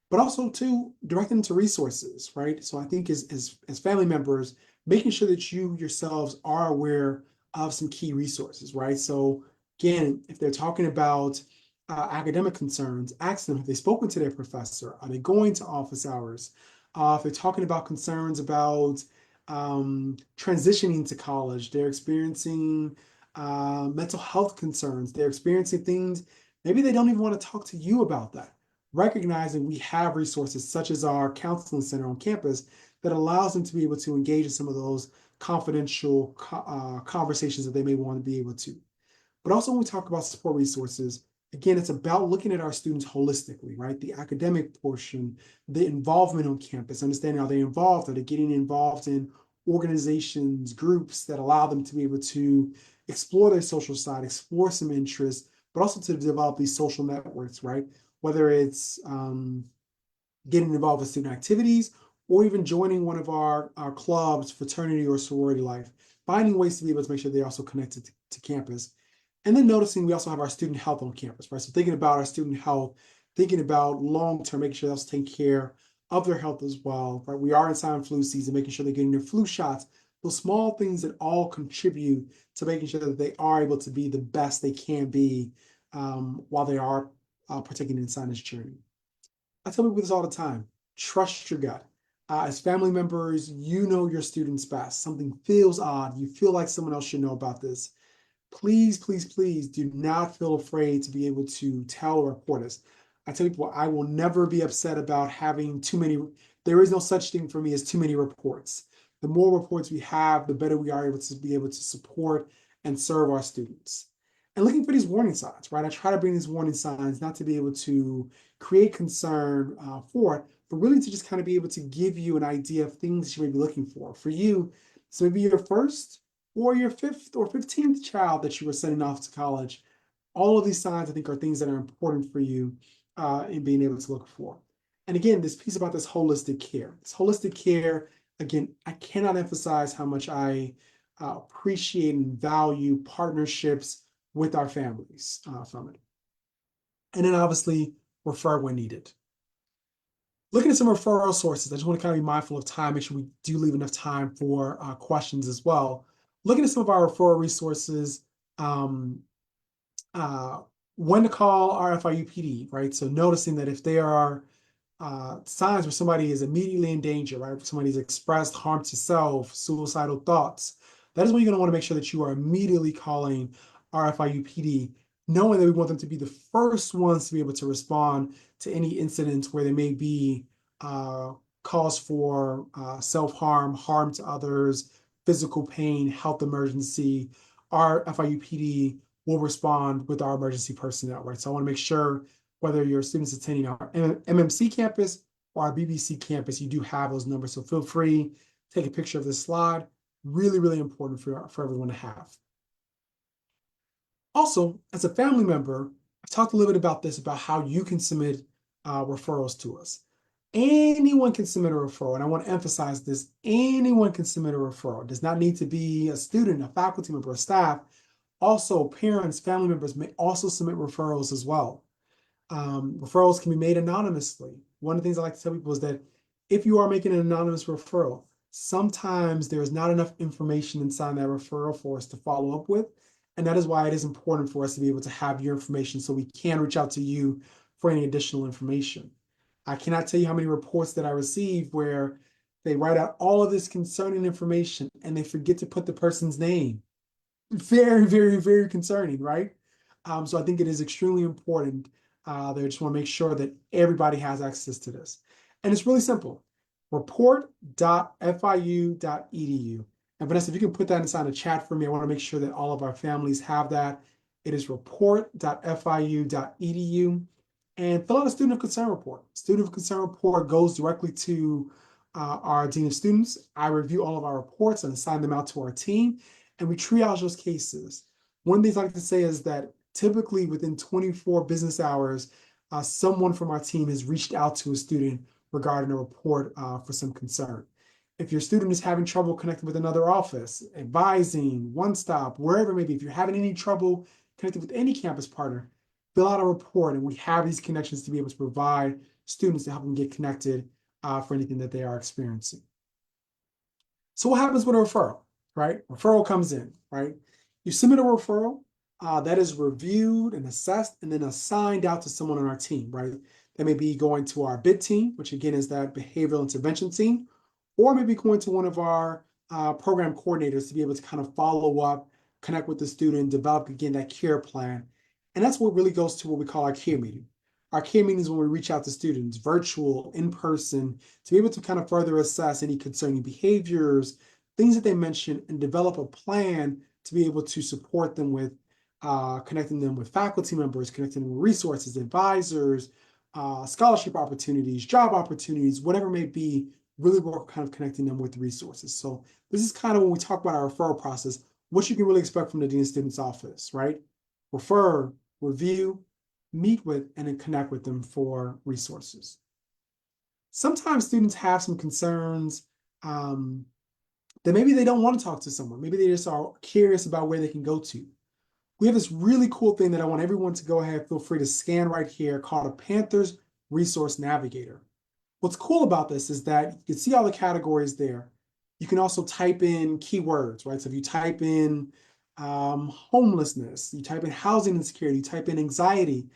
but also to direct them to resources, right? So I think as family members, making sure that you yourselves are aware of some key resources, right? So again, if they're talking about academic concerns, ask them, have they spoken to their professor? Are they going to office hours? If they're talking about concerns about transitioning to college, they're experiencing mental health concerns, they're experiencing things, maybe they don't even want to talk to you about that. Recognizing we have resources such as our counseling center on campus that allows them to be able to engage in some of those confidential conversations that they may want to be able to. But also when we talk about support resources, again, it's about looking at our students holistically, right? The academic portion, the involvement on campus, understanding, are they involved? Are they getting involved in organizations, groups that allow them to be able to explore their social side, explore some interests, but also to develop these social networks, right? Whether it's getting involved with student activities or even joining one of our clubs, fraternity or sorority life, finding ways to be able to make sure they're also connected to campus. And then noticing we also have our student health on campus, right? So thinking about our student health, thinking about long-term, making sure they're also taking care of their health as well, right? We are in swine flu season, making sure they're getting their flu shots, those small things that all contribute to making sure that they are able to be the best they can be while they are partaking in this journey. I tell people this all the time, trust your gut. As family members, you know your students best. Something feels odd. You feel like someone else should know about this. Please, please, please do not feel afraid to be able to tell or report us. I tell people I will never be upset about having too many. There is no such thing for me as too many reports. The more reports we have, the better we are able to support and serve our students. And looking for these warning signs, right? I try to bring these warning signs not to be able to create concern for it, but really to just kind of be able to give you an idea of things you may be looking for. For you, so maybe your first or your fifth or 15th child that you were sending off to college. All of these signs, I think, are things that are important for you in being able to look for. And again, this piece about this holistic care. This holistic care, again, I cannot emphasize how much I appreciate and value partnerships with our families from it. And then obviously refer when needed. Looking at some referral sources, I just want to kind of be mindful of time, make sure we do leave enough time for questions as well. Looking at some of our referral resources, um, uh, when to call our FIU PD, right? So noticing that if there are signs where somebody is immediately in danger, right? If somebody's expressed harm to self, suicidal thoughts, that is when you're going to want to make sure that you are immediately calling our FIU PD, knowing that we want them to be the first ones to be able to respond to any incidents where there may be cause for self-harm, harm to others, physical pain, health emergency. Our FIU PD will respond with our emergency personnel, right? So I want to make sure whether your students attending our MMC campus or our BBC campus, you do have those numbers. So feel free, take a picture of this slide. Really, really important for everyone to have. Also, as a family member, I've talked a little bit about this, about how you can submit referrals to us. Anyone can submit a referral, and I want to emphasize this. Anyone can submit a referral. It does not need to be a student, a faculty member, a staff. Also, parents, family members may also submit referrals as well. Referrals can be made anonymously. One of the things I like to tell people is that if you are making an anonymous referral, sometimes there is not enough information inside that referral for us to follow up with. And that is why it is important for us to be able to have your information so we can reach out to you for any additional information. I cannot tell you how many reports that I receive where they write out all of this concerning information and they forget to put the person's name. Very, very, very concerning, right? So I think it is extremely important. They just want to make sure that everybody has access to this. And it's really simple. Report.fiu.edu. And Vanessa, if you can put that inside the chat for me, I want to make sure that all of our families have that. It is report.fiu.edu. And fill out a student of concern report. Student of concern report goes directly to our dean of students. I review all of our reports and assign them out to our team, and we triage those cases. One of the things I like to say is that typically within 24 business hours, someone from our team has reached out to a student regarding a report for some concern. If your student is having trouble connecting with another office, advising, one stop, wherever it may be, if you're having any trouble connecting with any campus partner, fill out a report, and we have these connections to be able to provide students to help them get connected for anything that they are experiencing. So what happens with a referral, right? Referral comes in, right? You submit a referral that is reviewed and assessed and then assigned out to someone on our team, right? That may be going to our BIT team, which again is that behavioral intervention team, or maybe going to one of our program coordinators to be able to kind of follow up, connect with the student, develop again that care plan. And that's what really goes to what we call our care meeting. Our care meeting is when we reach out to students, virtual, in person, to be able to kind of further assess any concerning behaviors, things that they mention, and develop a plan to be able to support them with connecting them with faculty members, connecting them with resources, advisors, scholarship opportunities, job opportunities, whatever it may be, really work kind of connecting them with resources. So this is kind of when we talk about our referral process, what you can really expect from the Dean of Students office, right? Refer, review, meet with, and then connect with them for resources. Sometimes students have some concerns that maybe they don't want to talk to someone. Maybe they just are curious about where they can go to. We have this really cool thing that I want everyone to go ahead, feel free to scan right here, called a Panthers Resource Navigator. What's cool about this is that you can see all the categories there. You can also type in keywords, right? So if you type in homelessness, you type in housing insecurity, you type in anxiety,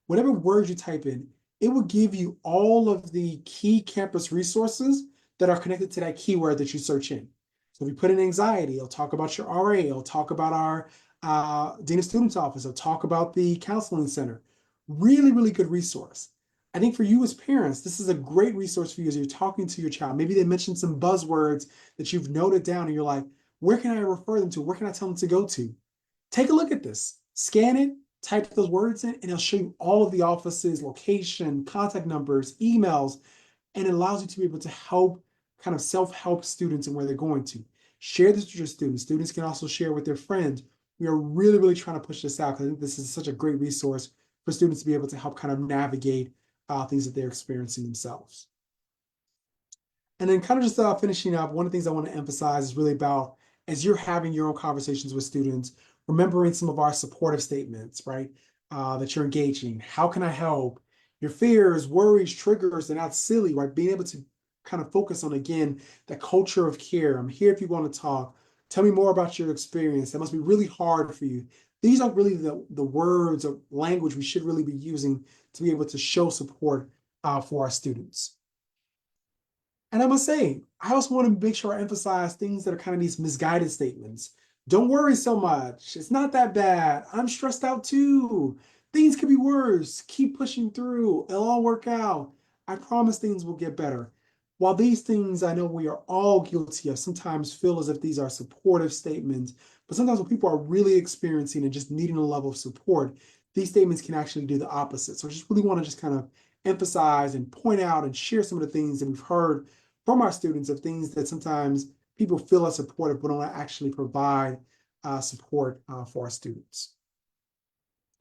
whatever words you type in, it will give you all of the key campus resources that are connected to that keyword that you search in. So if you put in anxiety, it'll talk about your RA, it'll talk about our Dean of Students Office, it'll talk about the Counseling Center. Really, really good resource. I think for you as parents, this is a great resource for you as you're talking to your child. Maybe they mentioned some buzzwords that you've noted down and you're like, where can I refer them to? Where can I tell them to go to? Take a look at this. Scan it, type those words in, and it'll show you all of the offices, location, contact numbers, emails, and it allows you to be able to help kind of self-help students and where they're going to. Share this with your students. Students can also share with their friends. We are really, really trying to push this out because I think this is such a great resource for students to be able to help kind of navigate things that they're experiencing themselves. And then kind of just finishing up, one of the things I want to emphasize is really about as you're having your own conversations with students, remembering some of our supportive statements, right? That you're engaging. How can I help? Your fears, worries, triggers, they're not silly, right? Being able to kind of focus on, again, the culture of care. I'm here if you want to talk. Tell me more about your experience. That must be really hard for you. These are really the words or language we should really be using to be able to show support for our students. And I must say, I also want to make sure I emphasize things that are kind of these misguided statements. Don't worry so much. It's not that bad. I'm stressed out too. Things could be worse. Keep pushing through. It'll all work out. I promise things will get better. While these things I know we are all guilty of sometimes feel as if these are supportive statements, but sometimes when people are really experiencing and just needing a level of support, these statements can actually do the opposite. So I just really want to just kind of emphasize and point out and share some of the things that we've heard from our students of things that sometimes people feel are supportive but don't actually provide support for our students.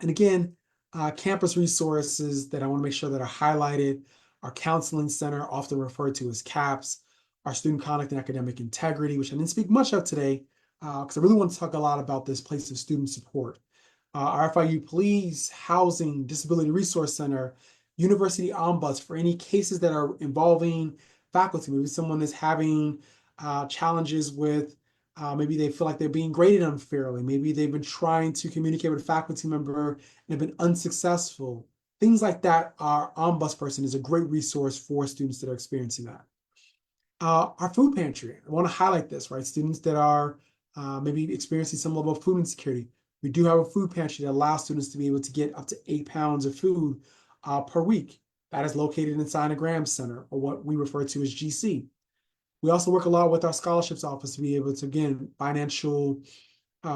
And again, campus resources that I want to make sure that are highlighted, our counseling center, often referred to as CAPS, our student conduct and academic integrity, which I didn't speak much of today, because I really want to talk a lot about this place of student support. Our FIU Police, Housing, Disability Resource Center, University Ombuds for any cases that are involving faculty. Maybe someone is having challenges with, maybe they feel like they're being graded unfairly. Maybe they've been trying to communicate with a faculty member and have been unsuccessful. Things like that, our Ombuds person is a great resource for students that are experiencing that. Our food pantry, I want to highlight this, right? Students that are maybe experiencing some level of food insecurity. We do have a food pantry that allows students to be able to get up to 8 pounds of food per week. That is located inside a Graham Center, or what we refer to as GC. We also work a lot with our scholarships office to be able to, again,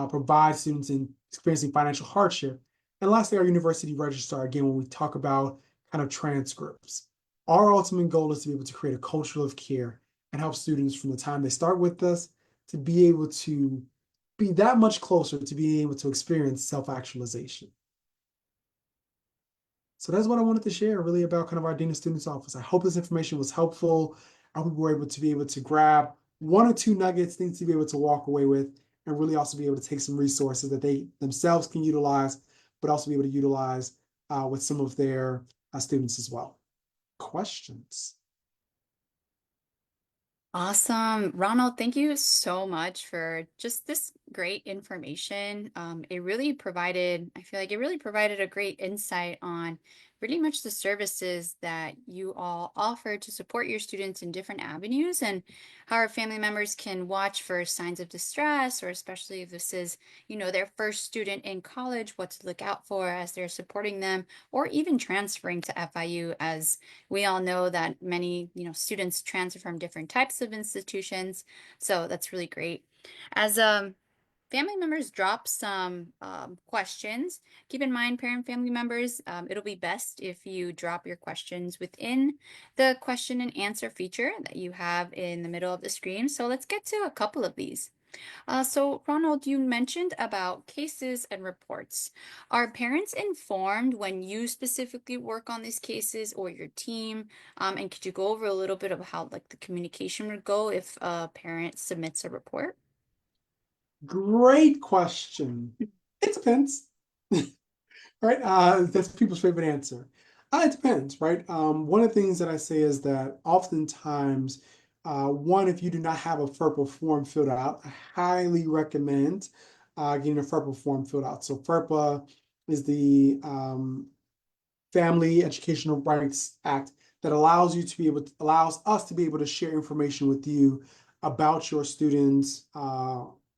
provide students in experiencing financial hardship. And lastly, our university registrar, again, when we talk about kind of transcripts. Our ultimate goal is to be able to create a culture of care and help students from the time they start with us to be able to be that much closer to being able to experience self-actualization. So that's what I wanted to share really about kind of our Dean of Students Office. I hope this information was helpful. I hope we were able to be able to grab one or two nuggets, things to be able to walk away with, and really also be able to take some resources that they themselves can utilize, but also be able to utilize with some of their students as well. Questions? Awesome. Ronald, thank you so much for just this great information. I feel like it really provided a great insight on pretty much the services that you all offer to support your students in different avenues and how our family members can watch for signs of distress, or especially if this is, their first student in college, what to look out for as they're supporting them, or even transferring to FIU, as we all know that many, students transfer from different types of institutions. So that's really great. As family members drop some questions, keep in mind, parent family members, it'll be best if you drop your questions within the question and answer feature that you have in the middle of the screen. So let's get to a couple of these. So, Ronald, you mentioned about cases and reports. Are parents informed when you specifically work on these cases, or your team? And could you go over a little bit of how like the communication would go if a parent submits a report? Great question. It depends. Right? That's people's favorite answer. It depends, right? One of the things that I say is that oftentimes, one, if you do not have a FERPA form filled out, I highly recommend getting a FERPA form filled out. So FERPA is the Family Educational Rights Act that allows us to be able to share information with you about your students'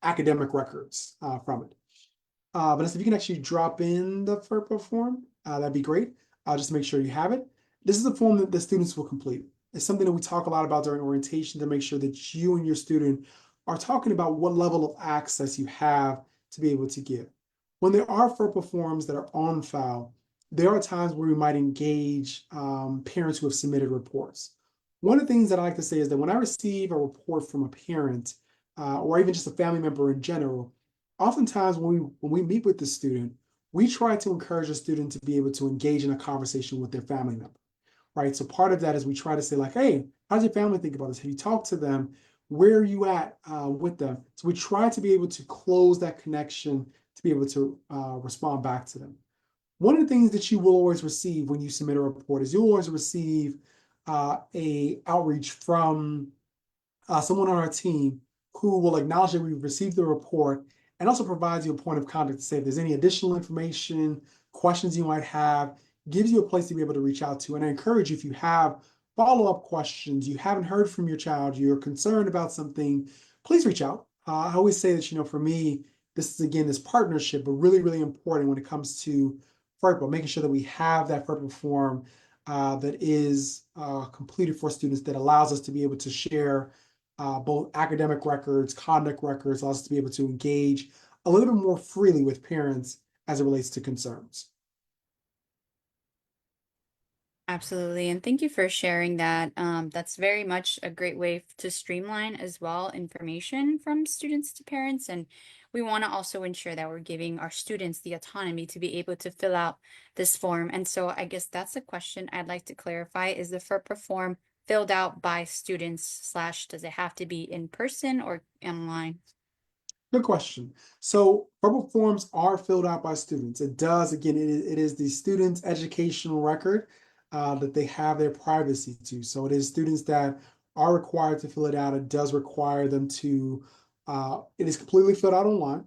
academic records from it. Vanessa, if you can actually drop in the FERPA form, that'd be great. Just to make sure you have it. This is a form that the students will complete. It's something that we talk a lot about during orientation to make sure that you and your student are talking about what level of access you have to be able to give. When there are FERPA forms that are on file, there are times where we might engage parents who have submitted reports. One of the things that I like to say is that when I receive a report from a parent or even just a family member in general, oftentimes when we meet with the student, we try to encourage the student to be able to engage in a conversation with their family member, right? So part of that is we try to say like, hey, how does your family think about this? Have you talked to them? Where are you at with them? So we try to be able to close that connection to be able to respond back to them. One of the things that you will always receive when you submit a report is you'll always receive a outreach from someone on our team who will acknowledge that we've received the report and also provides you a point of contact to say if there's any additional information, questions you might have, gives you a place to be able to reach out to. And I encourage you, if you have follow-up questions, you haven't heard from your child, you're concerned about something, please reach out. I always say that, for me, this is again this partnership, but really, really important when it comes to FERPA, making sure that we have that FERPA form that is completed for students that allows us to be able to share both academic records, conduct records, allows us to be able to engage a little bit more freely with parents as it relates to concerns. Absolutely. And thank you for sharing that. That's very much a great way to streamline as well information from students to parents. And we want to also ensure that we're giving our students the autonomy to be able to fill out this form. And so I guess that's a question I'd like to clarify. Is the FERPA form filled out by students slash does it have to be in person or online? Good question. So purple forms are filled out by students. It does, again, it is the student's educational record that they have their privacy to. So it is students that are required to fill it out. It does require them to, it is completely filled out online.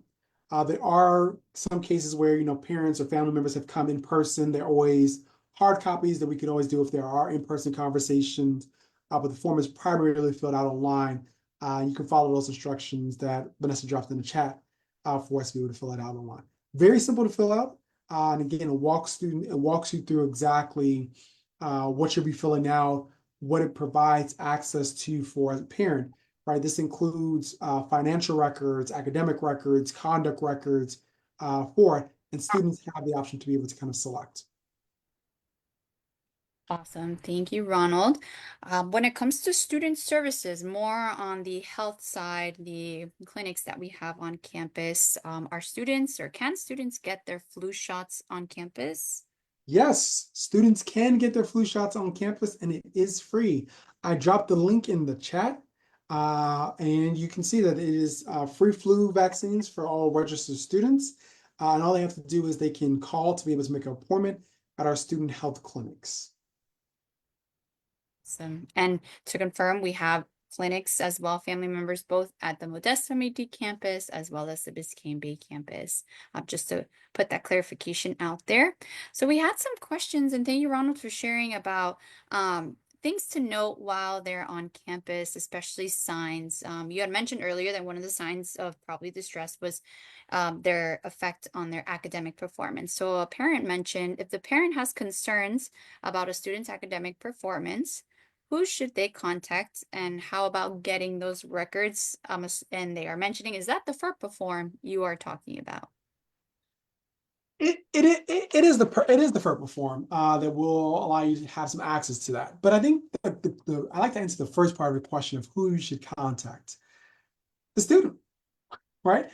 There are some cases where, parents or family members have come in person. There are always hard copies that we can always do if there are in-person conversations, but the form is primarily filled out online. You can follow those instructions that Vanessa dropped in the chat for us to be able to fill it out online. Very simple to fill out. And again, it walks you through exactly what you'll be filling out, what it provides access to for as a parent, right? This includes financial records, academic records, conduct records for it, and students have the option to be able to kind of select. Awesome. Thank you, Ronald. When it comes to student services, more on the health side, the clinics that we have on campus, are students or can students get their flu shots on campus? Yes, students can get their flu shots on campus and it is free. I dropped the link in the chat and you can see that it is free flu vaccines for all registered students. And all they have to do is they can call to be able to make an appointment at our student health clinics. Awesome. And to confirm, we have clinics as well, family members, both at the Modesto Midi campus as well as the Biscayne Bay campus, just to put that clarification out there. So we had some questions, and thank you, Ronald, for sharing about things to note while they're on campus, especially signs. You had mentioned earlier that one of the signs of probably distress was their effect on their academic performance. So a parent mentioned if the parent has concerns about a student's academic performance, who should they contact and how about getting those records? And they are mentioning, is that the FERPA form you are talking about? It is the FERPA form that will allow you to have some access to that. But I think I like to answer the first part of the question of who you should contact. The student, right?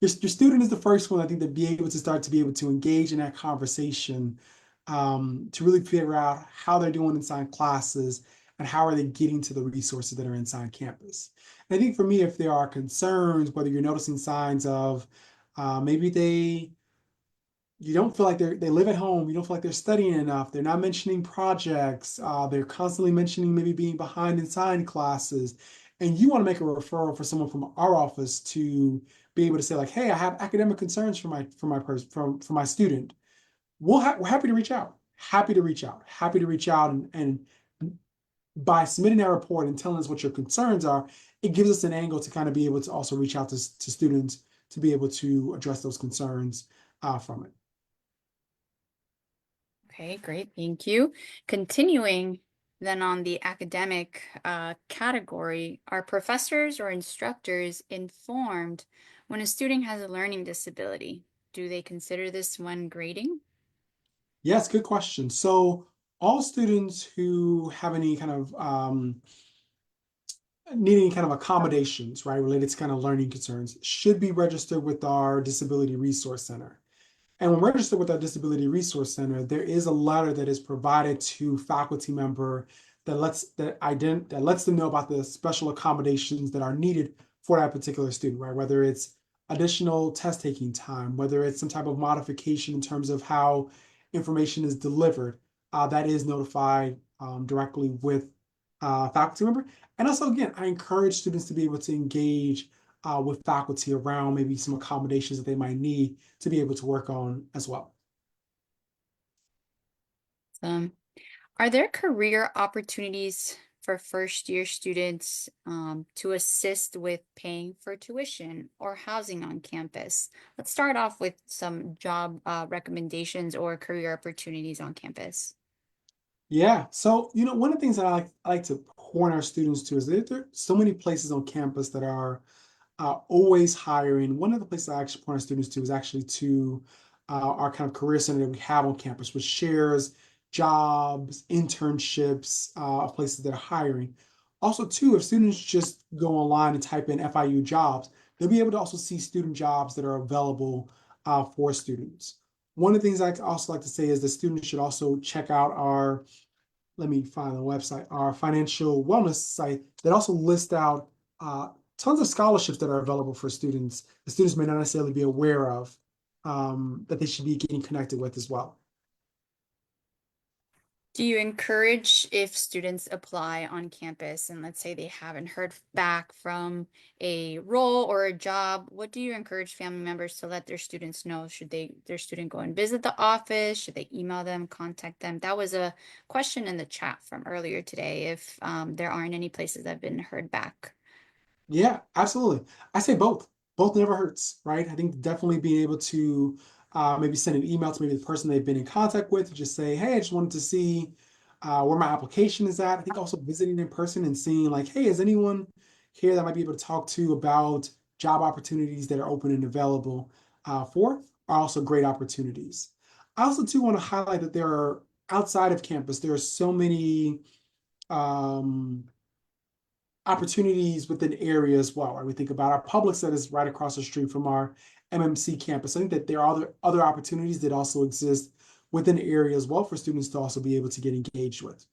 Your student is the first one, I think, to be able to start to be able to engage in that conversation, to really figure out how they're doing inside classes and how are they getting to the resources that are inside campus. And I think for me, if there are concerns, whether you're noticing signs of maybe you don't feel like they live at home, you don't feel like they're studying enough, they're not mentioning projects, they're constantly mentioning maybe being behind in science classes, and you want to make a referral for someone from our office to be able to say like, hey, I have academic concerns for my student. We're happy to reach out, happy to reach out, happy to reach out and by submitting that report and telling us what your concerns are, it gives us an angle to kind of be able to also reach out to students to be able to address those concerns from it. Okay, great. Thank you. Continuing then on the academic category, are professors or instructors informed when a student has a learning disability? Do they consider this when grading? Yes, good question. So all students who have any kind of needing kind of accommodations, right, related to kind of learning concerns should be registered with our Disability Resource Center. And when registered with our Disability Resource Center, there is a letter that is provided to faculty member that lets them know about the special accommodations that are needed for that particular student, right? Whether it's additional test taking time, whether it's some type of modification in terms of how information is delivered, that is notified directly with faculty member. And also, again, I encourage students to be able to engage with faculty around maybe some accommodations that they might need to be able to work on as well. Um, are there career opportunities for first year students to assist with paying for tuition or housing on campus? Let's start off with some job recommendations or career opportunities on campus. Yeah. So, one of the things that I like to point our students to is that there are so many places on campus that are always hiring. One of the places I actually point our students to is actually to our kind of career center that we have on campus, which shares jobs, internships of places that are hiring. Also, too, if students just go online and type in FIU jobs, they'll be able to also see student jobs that are available for students. One of the things I also like to say is that students should also check out our, let me find the website, our financial wellness site that also lists out uh, tons of scholarships that are available for students the students may not necessarily be aware of, that they should be getting connected with as well. Do you encourage if students apply on campus and let's say they haven't heard back from a role or a job, what do you encourage family members to let their students know? Should their student go and visit the office? Should they email them, contact them? That was a question in the chat from earlier today, if there aren't any places that have been heard back. Yeah, absolutely. I say both. Both never hurts, right? I think definitely being able to maybe send an email to maybe the person they've been in contact with, just say, hey, I just wanted to see where my application is at. I think also visiting in person and seeing like, hey, is anyone here that might be able to talk to about job opportunities that are open and available for are also great opportunities. I also too want to highlight that there are outside of campus, there are so many um, opportunities within area as well. Right? We think about our Publix that is right across the street from our MMC campus. I think that there are other opportunities that also exist within the area as well for students to also be able to get engaged with.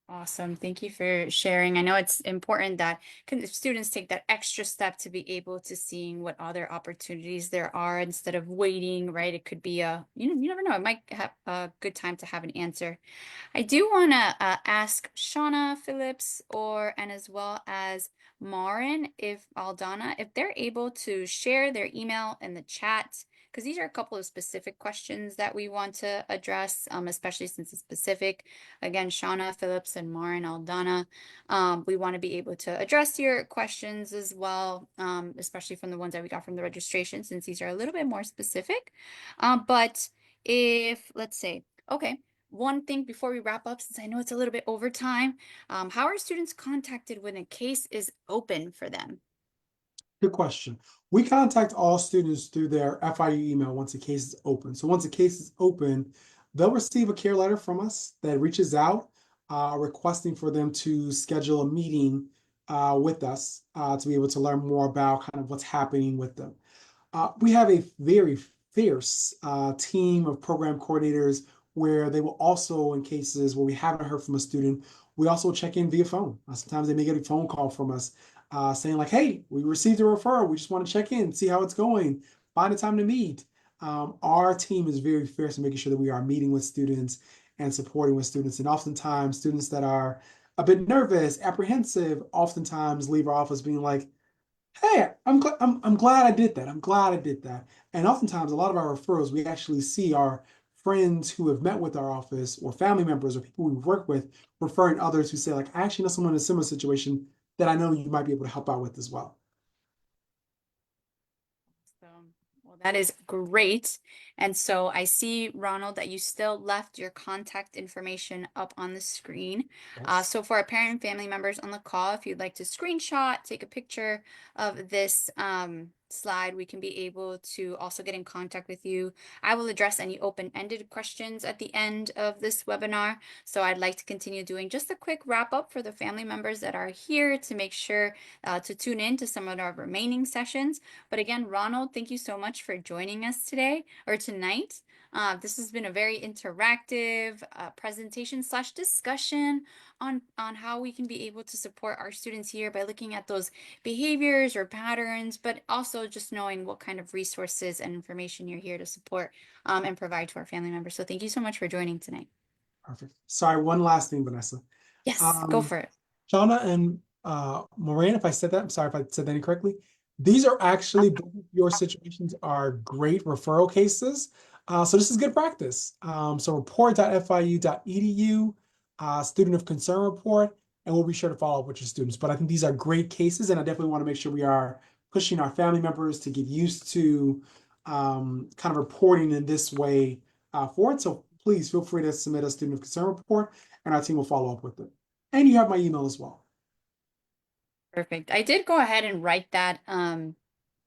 Awesome. Thank you for sharing. I know it's important that students take that extra step to be able to seeing what other opportunities there are instead of waiting, right? It could be you never know, it might have a good time to have an answer. I do want to ask Shauna Phillips and as well as Marin, if Aldana, if they're able to share their email in the chat, because these are a couple of specific questions that we want to address, especially since it's specific. Again, Shauna Phillips and Marin Aldana, we want to be able to address your questions as well, especially from the ones that we got from the registration, since these are a little bit more specific. But if, let's say, okay, one thing before we wrap up, since I know it's a little bit over time, how are students contacted when a case is open for them? Good question. We contact all students through their FIU email once a case is open. So once a case is open, they'll receive a care letter from us that reaches out, requesting for them to schedule a meeting with us to be able to learn more about kind of what's happening with them. We have a very fierce team of program coordinators where they will also, in cases where we haven't heard from a student, we also check in via phone. Sometimes they may get a phone call from us saying like, hey, we received a referral. We just want to check in, see how it's going, find a time to meet. Our team is very fierce in making sure that we are meeting with students and supporting with students. And oftentimes students that are a bit nervous, apprehensive, oftentimes leave our office being like, hey, I'm glad I did that. I'm glad I did that. And oftentimes, a lot of our referrals we actually see are friends who have met with our office or family members or people we've worked with referring others who say, like, I actually know someone in a similar situation that I know you might be able to help out with as well. So, well, that is great. And so I see, Ronald, that you still left your contact information up on the screen. Yes. So for our parent and family members on the call, if you'd like to screenshot, take a picture of this slide, we can be able to also get in contact with you. I will address any open-ended questions at the end of this webinar. So I'd like to continue doing just a quick wrap up for the family members that are here to make sure to tune in to some of our remaining sessions. But again, Ronald, thank you so much for joining us today or tonight. This has been a very interactive presentation slash discussion on how we can be able to support our students here by looking at those behaviors or patterns, but also just knowing what kind of resources and information you're here to support and provide to our family members. So thank you so much for joining tonight. Perfect. Sorry, one last thing, Vanessa. Yes, go Um, for it. Shauna and Moran, if I said that, I'm sorry if I said that incorrectly. These are actually, both of your situations are great referral cases. So this is good practice. So report.fiu.edu, student of concern report, and we'll be sure to follow up with your students. But I think these are great cases, and I definitely want to make sure we are pushing our family members to get used to kind of reporting in this way forward. So please feel free to submit a student of concern report, and our team will follow up with it. And you have my email as well. Perfect. I did go ahead and write that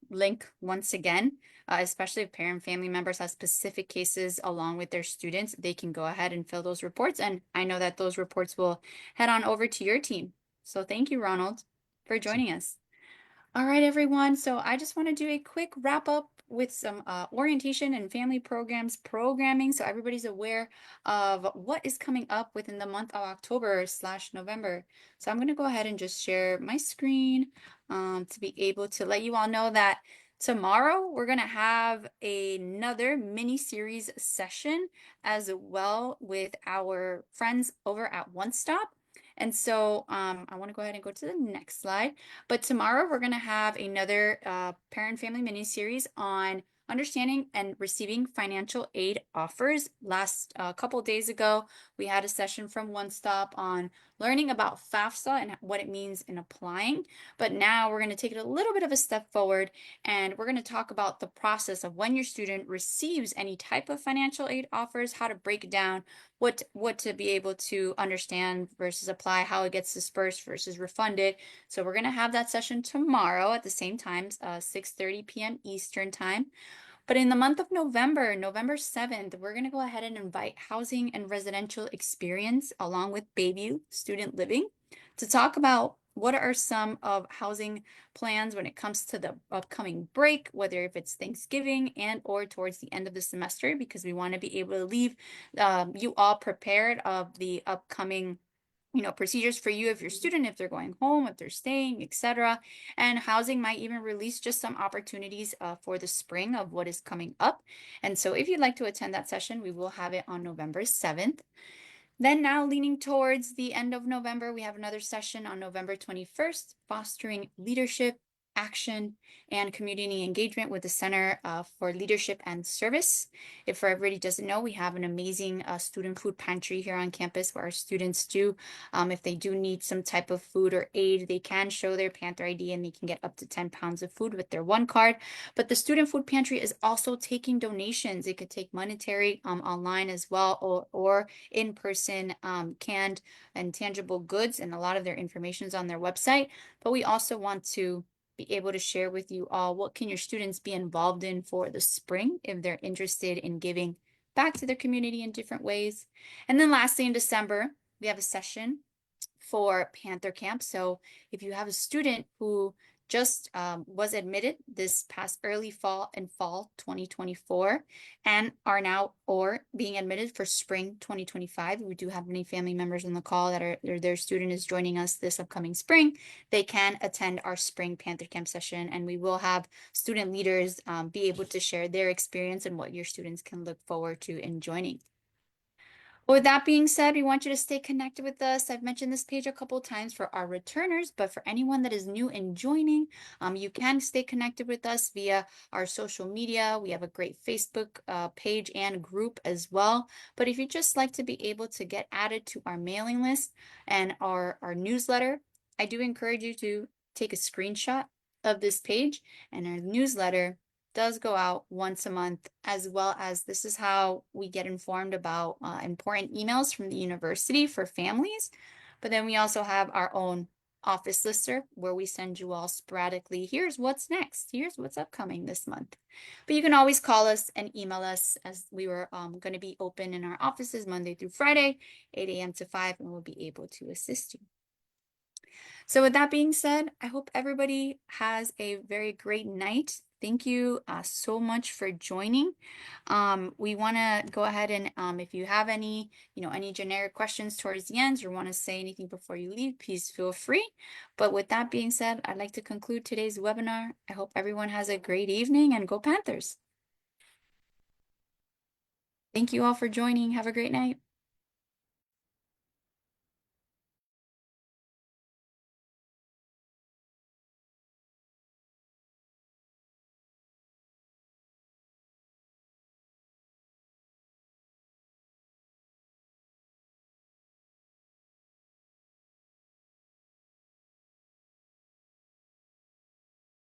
link once again, especially if parent family members have specific cases along with their students, they can go ahead and fill those reports. And I know that those reports will head on over to your team. So thank you, Ronald, for So, joining us. All right, everyone. So I just want to do a quick wrap up with some orientation and family programs programming so everybody's aware of what is coming up within the month of October/November. So I'm going to go ahead and just share my screen to be able to let you all know that tomorrow we're going to have another mini series session as well with our friends over at One Stop. And so I want to go ahead and go to the next slide. But tomorrow we're going to have another parent family mini series on understanding and receiving financial aid offers. Last couple days ago, we had a session from One Stop on learning about FAFSA and what it means in applying. But now we're going to take it a little bit of a step forward, and we're going to talk about the process of when your student receives any type of financial aid offers, how to break it down, what to be able to understand versus apply, how it gets dispersed versus refunded. So we're going to have that session tomorrow at the same time, 6:30 p.m. Eastern time. But in the month of November, November 7th, we're going to go ahead and invite Housing and Residential Experience along with Bayview Student Living to talk about what are some of housing plans when it comes to the upcoming break, whether if it's Thanksgiving and or towards the end of the semester, because we want to be able to leave you all prepared of the upcoming procedures for you if you're a student, if they're going home, if they're staying, etc. And housing might even release just some opportunities for the spring of what is coming up. And so if you'd like to attend that session, we will have it on November 7th. Then now leaning towards the end of November, we have another session on November 21st, fostering leadership, action, and community engagement with the Center for Leadership and Service. If everybody doesn't know, we have an amazing student food pantry here on campus where our students do, if they do need some type of food or aid, they can show their Panther ID and they can get up to 10 pounds of food with their one card. But the student food pantry is also taking donations. It could take monetary online as well, or in-person canned and tangible goods, and a lot of their information is on their website. But we also want to be able to share with you all what can your students be involved in for the spring if they're interested in giving back to their community in different ways. And then lastly, in December, we have a session for Panther Camp. So if you have a student who just was admitted this past early fall and fall 2024 and are now or being admitted for spring 2025. We do have many family members on the call that are their student is joining us this upcoming spring. They can attend our spring Panther Camp session, and we will have student leaders be able to share their experience and what your students can look forward to in joining. With that being said, we want you to stay connected with us. I've mentioned this page a couple times for our returners, but for anyone that is new and joining, you can stay connected with us via our social media. We have a great Facebook page and group as well. But if you just like to be able to get added to our mailing list and our newsletter, I do encourage you to take a screenshot of this page, and our newsletter does go out once a month, as well as this is how we get informed about important emails from the university for families. But then we also have our own office lister where we send you all sporadically. Here's what's next. Here's what's upcoming this month. But you can always call us and email us, as we were going to be open in our offices Monday through Friday, 8 a.m. to 5, and we'll be able to assist you. So with that being said, I hope everybody has a very great night. Thank you so much for joining. We want to go ahead and if you have any, any generic questions towards the end or want to say anything before you leave, please feel free. But with that being said, I'd like to conclude today's webinar. I hope everyone has a great evening and go Panthers. Thank you all for joining. Have a great night.